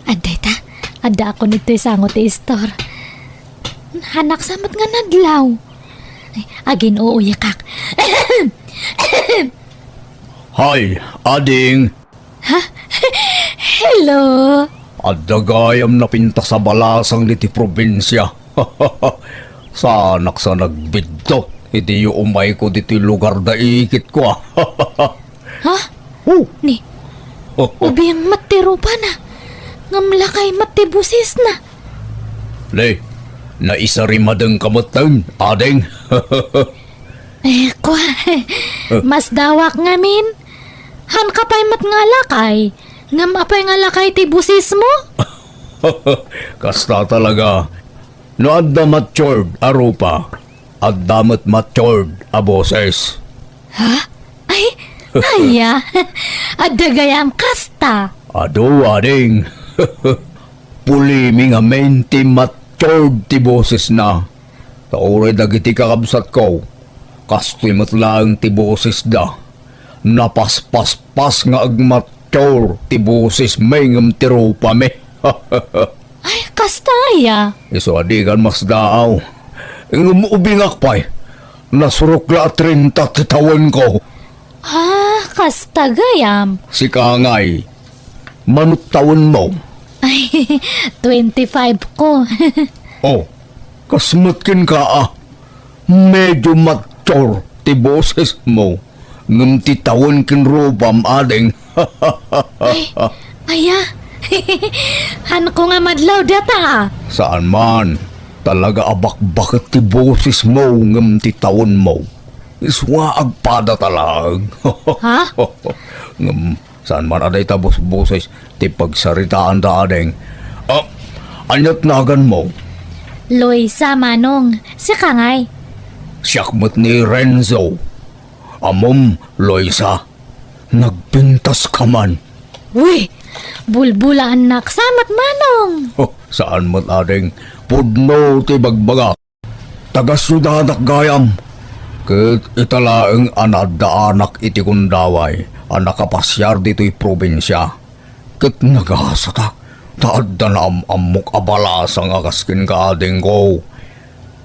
Aday ta, adda ako nito'y sangot ti istor. Hanak samat nga nadlaw. Ay, agin uuyakak. Hay, ading. Hello. Adagayam na pinta sa balasang niti probinsya. Sanak sa nagbidto. Iti yu umay ko diti lugar da ikit ko. Ha? Oh. Ni, ubiyang matiro pa na. Ngamlakay matibusis na. Le, naisarimadeng kamatang, ading. Kwa, mas dawak ngamin. Han ka pa'y mat nga lakay. Ngam apay nga lakay tibusis mo? Kasta talaga. No adda matured arupa. Adda matured a boses. Ay, aya. Adagayam kasta. Ado, ading. Pulimi nga menti matured ti boses na. Tauray dagiti kakabsat ko. Kasto'y matlaang ti boses da. Napaspas-pas nga agmature ti boses may ngam ti rupa me. Ay, kasta aya. Iso adigan mas daaw. Ngam ubingak pa'y. Nasurukla 30 ti taon ko. Kasta gayam. Si Kangay. Manut taon mo. Ay, 25 ko. Oh, kasmatkin ka ah. Medyo mature ti boses mo. Ngam ti taon kin rubam ading. Aya. Han ko nga madlaw data. Saan man, talaga abak-bakit ti boses mo ngam ti taon mo. Iswa agpada talag. Ha? Ngam, saan man aday tabos boses ti pagsaritaan da ading. Anyat nagan mo, Loisa Manong, si Kangay. siyakmat ni Renzo. Amom, Loisa, nagpintas ka man. Uy, bulbula anak, samat Manong. Saan mo't ading pudno ti bagbaga. Taga-syudadak gayam. Ket italaeng anadda anak iti kundaway. Anak kapasyar dito'y probinsya. Ket nagasatak. Taadda na amok abalasang akaskin ka ading ko.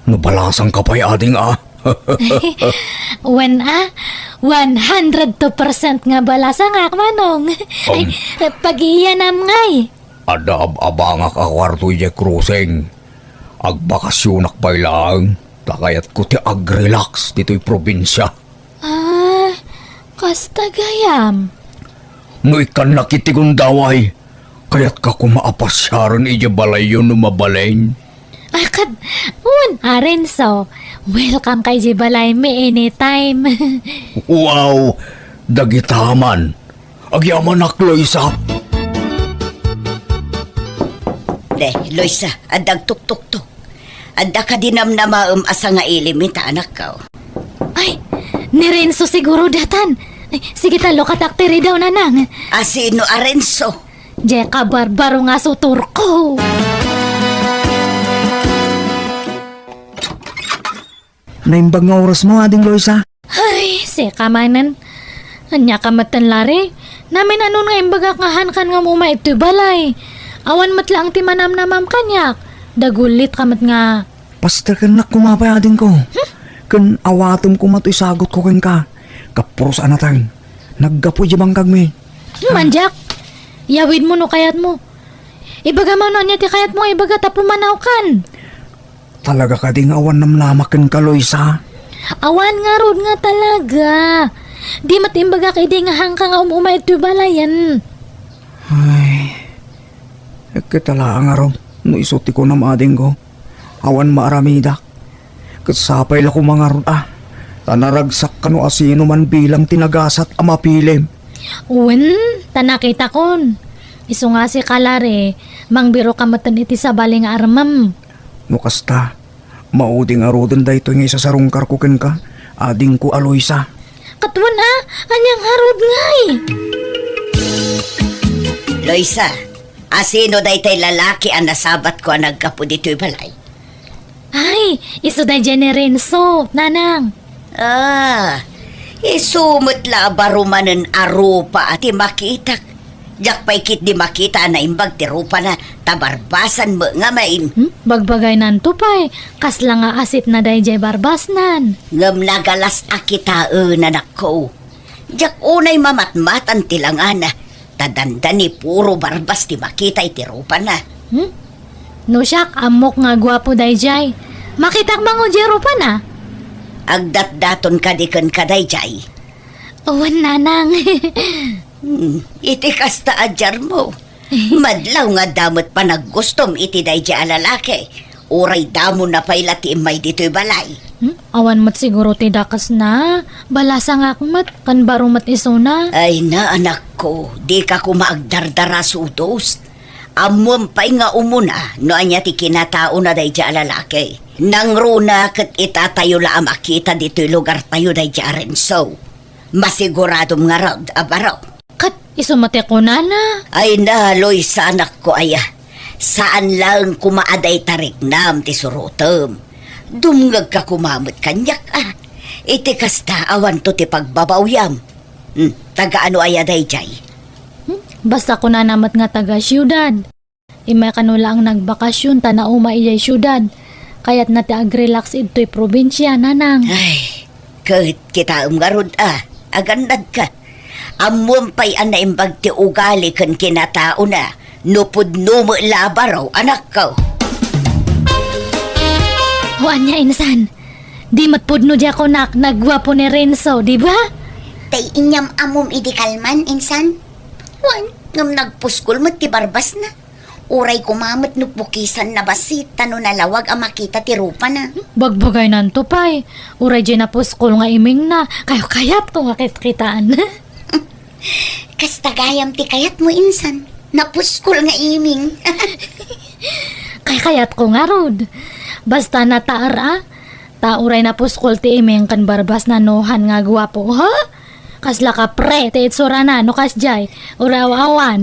Nabalasang ka pa'y ading When 102% nga balasa nga manong. Ay, pag-iyanam ngay. Ada ka kwarto iya cruising. Agbakasyonak pa'y lang. Takayat ko ti ag-relax dito'y probinsya. Kasta gayam. No ikan nakitigong daway. Kaya't ka kumaapasyaran iya balay yun numabalain. Akad, Renzo. Welcome kay Jibalay me anytime. Wow! Dagitaman. Agyaman nak, Loisa. Loisa, adag tuk-tuk-tuk. Adda ka dinam na asa nga ilimita anak ka. Ay, ni Renzo siguro datan. Ay, sige talo katakteri daw nanang. Asino Arenso? Jeka barbaro nga sutur ko. Naimbag nga oras mo, ading Loisa. Ay, si kamanan. Anya kamatan lari. Namin ano nga imbagak nga hankan nga muma ito balay. Awan matlang ti manam-namam kanyak. Dagulit kamat nga. Pastor kan nak kumapay ading ko. Kan awatom ko mato'y sagot ko kan ka. Kapuros anatang. Naggapoy jabang kagmi. Manjak. Yawid mo no kayat mo. Ibaga mo no anya ti kayat mo ibaga tapumanaw kan. Talaga ka ding awan namlamakan ka, Loisa. Awan nga rod nga talaga. Di matimbaga kay di nga hangka nga umumay ito balayan. Ay, kitala ang araw. No isuti ko na maading ko. Awan maaramidak. Kasapay la ko mga rod Tanaragsak ka no asino man bilang tinagasat amapilim. Tanakita kon. Isu nga si kalare, mangbiro ka matan iti sa baling armam. No kasta, mauding arodon da ito nga isa sa rungkar ko ken ka. Ading ko Aloysa. Katwan anyang harod ngay. Loisa, asino daytay lalaki ang nasabat ko ang nagkapo dito'y balay? Ay, iso da Renzo, nanang. Isumot la barumanan arupa at makitak. Jak pa'y kit di makita na imbag ti rupa na tabarbasan mo nga main. Bagbagay nan tupay, kasla nga asit na dayjay barbasnan. Ngam nagalas akitaan anak ko. Jak unay mamatmatan tilangana. Tadanda ni puro barbas ti makita iti rupa na. No siyak, amok nga gwapo dayjay. Makitak mango jay rupa na. Agdat-daton kadikan kadayjay. Owan nanang. Iti kasta adyar mo. Madlaw nga damot pa naggustom iti dayjay alalaki. Uray damo na payla ti imay dito'y balay. Awan mat siguro ti dakas na. Balasa nga akmat, kan baro mat iso na. Ay na anak ko, di ka kumaagdardara sudos. Amom pa'y nga umuna, no anya ti kinatao na dayjay alalaki. Nang runa kat itatayo la makita dito'y lugar tayo dayjay Renzo. Masiguradom nga raw abaraw. Kat, isumate ko na. Ay na, Loisa anak ko aya. Saan lang kumaaday tarignam ti surutom. Dumngag ka kumamot kanyak Iti kasta awan to ti pagbabawyam. Taga ano aya dayjay? Basta ko na namat nga taga syudad. Imay kanula ang nagbakasyon tanauma iyay syudad. Kaya't na ti agrelax ito'y probinsya, nanang. Ay, kahit kita umgarod agandad ka. Amon pa'y anaimbag ti ugali kan kinatao na. Nupod numo labaraw, anak ko. Huwag niya, insan. Di matpudno di ako nagwapo ni Renzo, di ba? Tay inyam amom idikalman, insan. Wan, ngam nagpuskol mo ti barbas na. Uray kumamot no pukisan na basit, tano nalawag ang makita ti rupa na. Bagbagay nan to pay. Uray di na puskol nga iming na. Kayo-kayat ko nga kitaan. Kastagayam ti kayat mo, insan. Napuskol nga iming. Kayat ko nga rod. Basta nataar Tauray na puskol ti iming kan barbas na nohan nga guwapo, ha? Kasla ka pre, ti itsura na, no kasjay. Uraw-awan.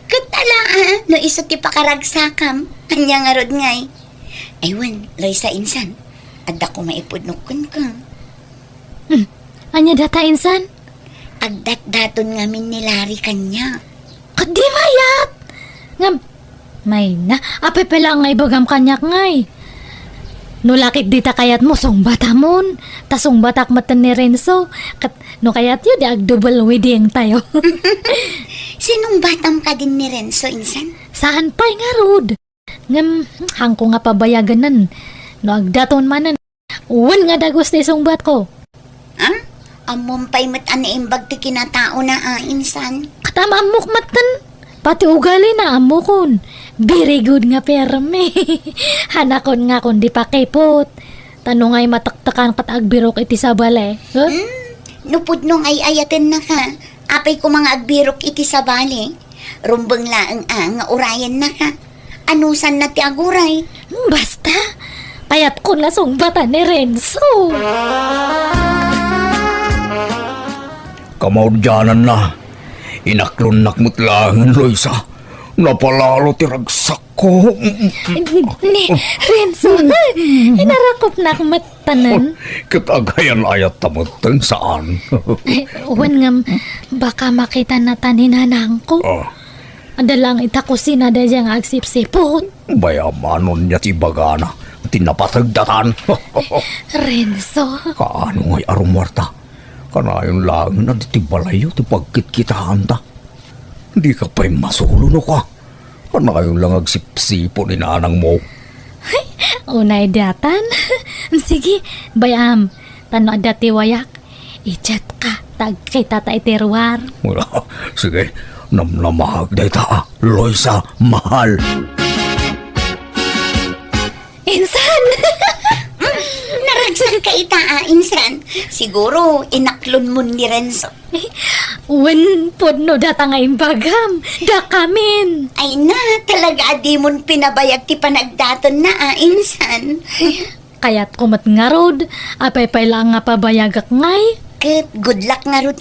Katala no iso ti pakaragsakam. Anya nga rod ngay. Aywan, Loisa insan. Adda ko maipudnukon ka. Anya data insan? Agdat-daton nga min nilari kanya. Kadi mayat! Nga, may na, apay pala nga ibagam kanyak ngay. Nulakit di ta kayat mo, sungbat amon. Ta sungbatak matan ni Renzo. No kayat yun, di ag double wedding tayo. Sinong batam ka din ni Renzo, insan? Saan pa'y nga, Rod? Ngam, hangko nga pabayaganan. No agdaton manan. Uwan nga dagos ti sungbat ko. Ha? Amom pa'y matan na imbag ti kinatao na insan. Katama amok matan. Pati ugali na amokon. Very good nga perme. Hanakon nga kundi pa kipot. Tanong ay mataktakan kat agbirok iti sabale. Huh? Nupod nung ay ayatin na ka. Apay ko mga agbirok iti sabali. Rumbang laang nga urayan na ka. Anusan na ti aguray? Basta. Payat ko na sungbatan ni Renzo. Kamaudyanan na. Inaklunak mo't lang, Loisa. Napalalo ti ragsak ko. Ni Renzo. Inarakop na matanan. Katagayan ayat tamutan saan? Uwan nga baka makita na taninanang ko. Adalang itakusina da diyang agsipsipot. Bayamanon niya ti bagana. Tinapatagdatan. Renzo. Kaano ngay arumarta? Kanayon lang na di balayo ti pagkitkitaan ta. Di ka pa'y masuluno ka. Kanayon lang agsipsipo ni nanang mo. Unay datan. Sige, bayam. Tano dati wayak. I-chat ka. Tag kay tata iterwar. Wala. Sige, namnamahag day ta. Loisa, mahal. Insan! Naragsan ka insan. Siguro, inaklon mo ni Renzo. Wen pod no data nga imbagam. Da kamin. Ay na, talaga di mon pinabayag ti panagdaton na insan. Kayat kumat nga rod. Apay-pay lang nga pabayagak ngay. Ket, good luck nga rod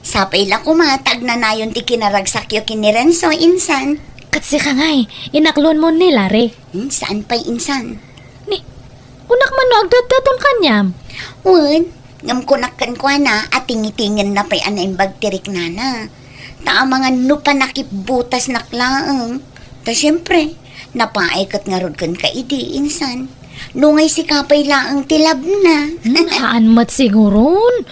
Sapay la kumatag na nayon ti kinaragsakyo kini Renzo, insan. Katsi ka ngay. Inaklon mo nila re. Saan pa'y insan? Ni, unak man no agdadaton kanyam. Wen, ngam kunakan ko na at tingitingin na pa'y anaimbag tirik na. Ta mga nupa nakibutas naklaang. Ta siyempre, napaikot nga rod kan ka idi, insan. Nungay si kapay laang tilab na. Haan mat siguron.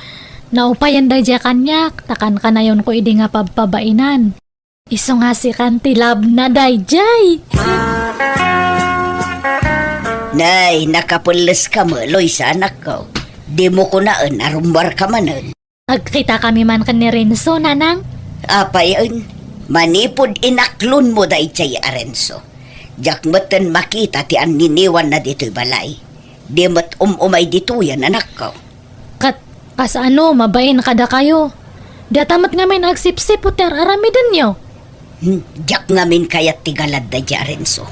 Naupayan da dya kanyak. Takan ka na yon ko idi nga pabpabainan. Iso nga si kantilab na dayjay. Nay, nakapulis ka mo, Loisa, anak ko. Di mo ko naan, arumbar ka manan. Agkita kami man kan ni Renzo, nanang. Apay yun, manipod inaklon mo da itsay Renzo. Jak matan makita ti an niniwan na dito'y balay. Di mat umay dito yan, anak ko. Kas ano, mabain kada kayo. Datamat nga may nagsipsip o aramidan nyo. Jak ngamin kayat tigalad da dya, Renzo.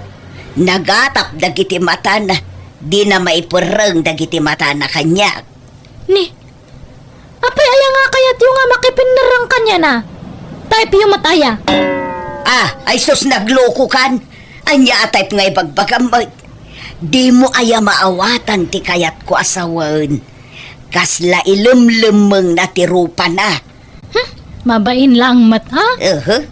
Nagatap dagiti mata na, di na maipurang dagiti mata na kanya. Ni, apay aya nga kayat yung nga makipinarang kanya na. Type yung mataya. Ay sus nagloko kan. Anya type nga ibagbagamag. Di mo aya maawatan ti kayat ko asawan. Kasla ilumlumeng na tirupa na. Mabain lang mat, ha?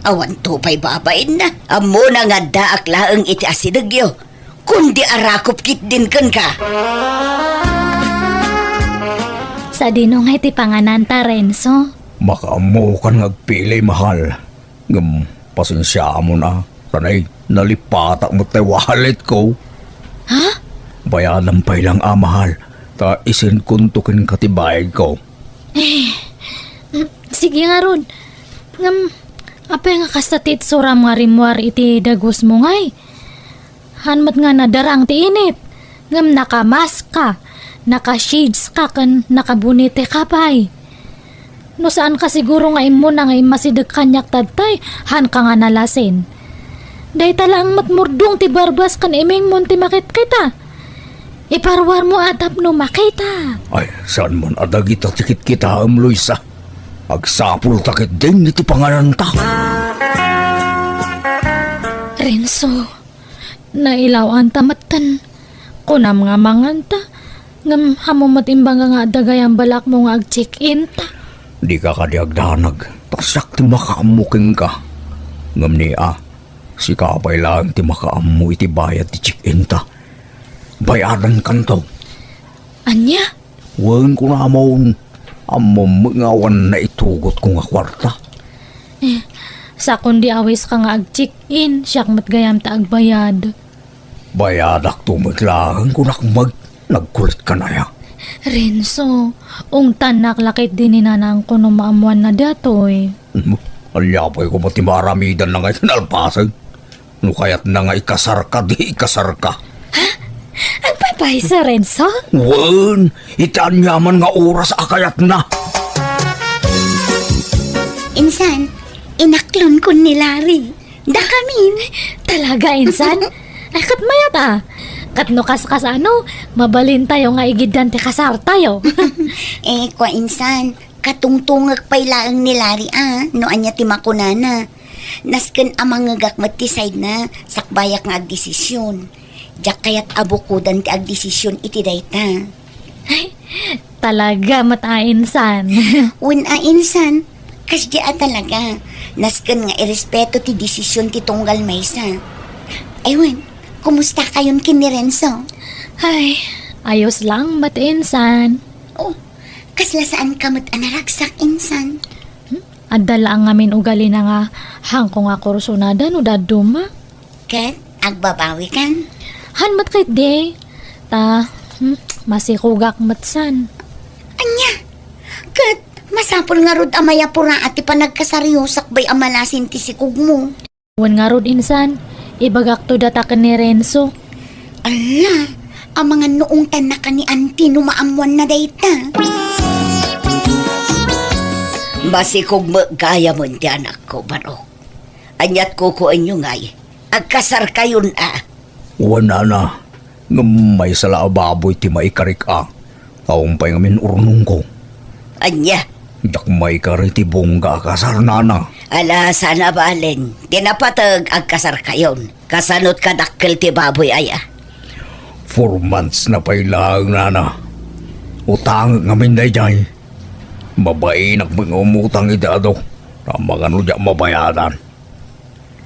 Awan to pa'y babain na. Amo na nga daak laang iti asidagyo. Kundi arakop kit din kan ka. Sa dinong iti pangananta, Renzo. Makaamo ka nagpili, mahal. Ngam, pasensya mo na. Tanay, nalipatak mo tayo wallet ko. Ha? Bayanan pa'y lang, mahal. Ta isin kuntukin katibayad ko. Sige nga ron. Ngam, apay nga kastatit suram nga rimwar iti dagos mo ngay. Hanmat nga nadarang ti init. Ngam nakamask ka, naka-shades ka kan nakabunite ka pa'y. No saan ka siguro nga imo na nga masidag kanyak tadtay, han ka nga nalasin. Day talang matmurdong ti barbas kan iming mon ti makit kita. Iparwar mo atap no makita. Ay, saan man adagita tikit kita, Loisa? Agsapul takit din iti pangananta. Renzo, nailawan tamatan. Kunam nga manganta. Ngam hamumat imbang nga dagayang balak mo nga ag-check-in ta. Di ka kadiagdanag. Taksak ti makaamuking ka. Ngam niya, si kapay lang ti makaamu iti bayad ti check-in ta. bayaran kanto. Anya? Wan ko na amon, mangawan na itugot ko nga kwarta. Sa kundi awis ka nga ag-check-in, siyak matgayam ta agbayad. Bayadak tumaglahan ko nakmag, nagkulit ka na ya. Renzo, ungtan naklakit din ni nanang ko no maamuan na datoy. Alyapay ko mati maramidan na nga itinalpasan. No kaya't na nga ikasar ka, di ikasar ka. Ang papay sa Renzo? Wan, itaan yaman nga oras akayat na. Insan, inaklon ko ni Larry. Da kamin. Talaga, insan? Ay, kat mayat ah. Kat no kas ano, mabalin tayo nga igidan ti kasar tayo. Kwa insan, katungtungag pay laang ni Larry no anya ti makunana. Nasken amang ngagakmat ti side na, sakbayak nga agdesisyon. Diyak kayat abukudan ti agdesisyon iti dayta. Talaga, mata insan. Wen insan, kasya talaga. Nasken nga irespeto ti desisyon ti tunggal maysa. Aywan, kumusta kayon kin ni Renzo? Ay, ayos lang, mata insan. Oh, kasla saan kamot anaragsak insan? Adala ang ngamin ugali na nga hangko nga kursunada no daduma. Kat, agbabawi kan? Hanmat kay de. Masikugak matsan. Anya, kat, masapol nga rod amaya pura at ipanagkasaryo sakbay amalasin ti sikug mo. Wan nga rod insan, ibagak to data ka ni Renzo. Ala, ang mga noong tanak ni auntie numaamuan na dayta. Masikog magkaya mo ti anak ko, baro. Anyat ko inyo ngay. Agkasar kayon Wana na, nga may sala baboy ti maikarik Taong pa'y ngamin urnong ko. Anya, Yak maikari ti bongga kasar na. ala sana balen. Tinapatag agkasar kayon. Kasanot ka dakkel ti baboy 4 months na pa'y lang nana. Utang ngamin na jay. Babae nagmangumutang idado. Ramang ano dyan mabayadan.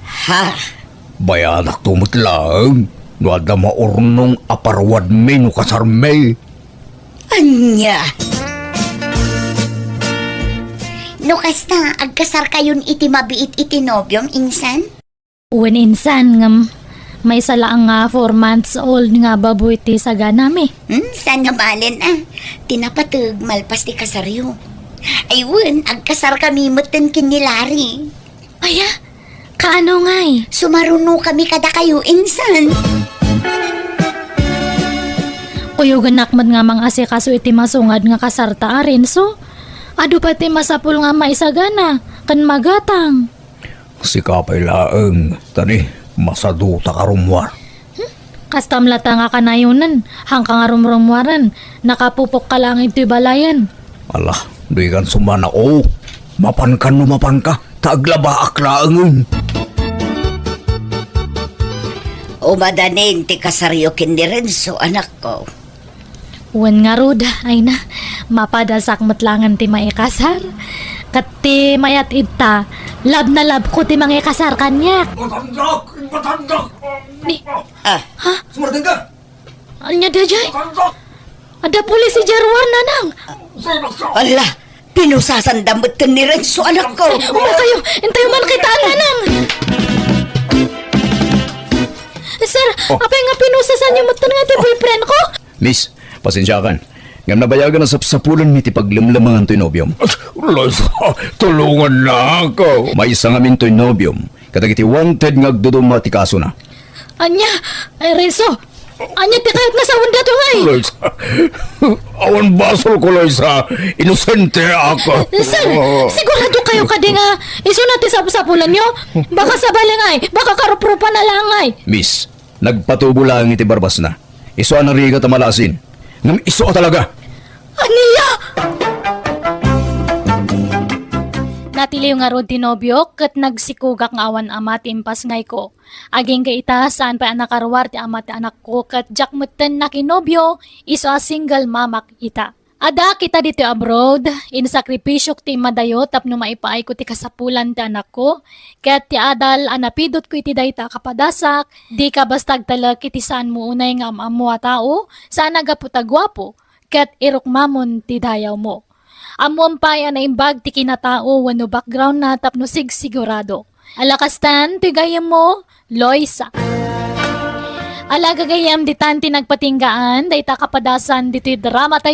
Ha? Bayadak tumutlang. Nuada maurnong aparwad me no kasarme. Anya? No kasta, agkasar kayon iti mabiit iti nobyong insan? Wan insan nga may sala ang 4 months old nga baboy ti saganami. Sana balen tinapatag malpas ti kasaryo. Ayun, agkasar kami matan kin ni Larry. Aya, kaano ngay? Sumaruno kami kada kayo insan. Kuyugan nakmad nga mang asikaso iti masungad nga kasarta Renzo. Adu pati masapul nga maisagana, kan magatang. Si kapay laeng. Tani, masaduta karumwar. Kastam lata nga kanayunan, hangka nga rumrumwaran, nakapupok ka lang iti balayan. Ala, di kan sumana mapan ka, taglaba aklaeng. Umadanin ti kasaryo kin ni Renzo, anak ko. Wan nga rod, Ayna, mapadasak matlangan ti maikasar. Kat ti mayat ita, lab na lab ko ti mangikasar kanyak. Batandak! Ni, Sumardan ka! anya da jay? Ada pulis si Jarwan nanang. Ala, pinusasandamot ni Renzo, anak ko. Uma kayo, intayo man kitaan nanang. Sir, apay nga pinusasan niyo matan nga ti boyfriend ko? Miss, pasensya kan. Ngam nabayagan na sapulan mi ti paglimlamangan to'y nobyom. Liza, tulungan na ako. May isa nga min to'y nobyom. Katagiti wanted nga agduduma ti kaso na. Anya, ay Renzo, anya ti kahit nasa wanda to ngay. Liza, awan basol ko, Liza. Inosente ako. Sir, sigurado kayo kadi nga iso natin sapusapulan nyo? Baka sa balingay, baka karuprupa na lang ay. Miss, nagpatubo lang iti barbas na. Iso ang nariga tamalasin. Ngam iso talaga. Aniya! Natili nga rod tinobyo, kat nagsikugak nga awan ama ti impas ngay ko. Aging ka ita, saan pa anak karwar ti ama ti anak ko, kat jakmutten na kinobyo, iso a single mamak ita. Ada kita dito abroad, insakripisyok ti madayo tapno maipaay ko ti kasapulan ti anak ko. Kaya't ti adal anapidot ko iti dayta kapadasak, di ka bastag talag iti saan mo unay nga amamu a tao, saan nagaputagwapo, kaya't irukmamon ti dayaw mo. Amuam pa'y anaimbag ti kinatao wano background na tapno sigurado. Alakastan, ti gayam mo, Loisa. Alaga gayam ditan ti nagpatinggaan, dayta kapadasan dito drama tayo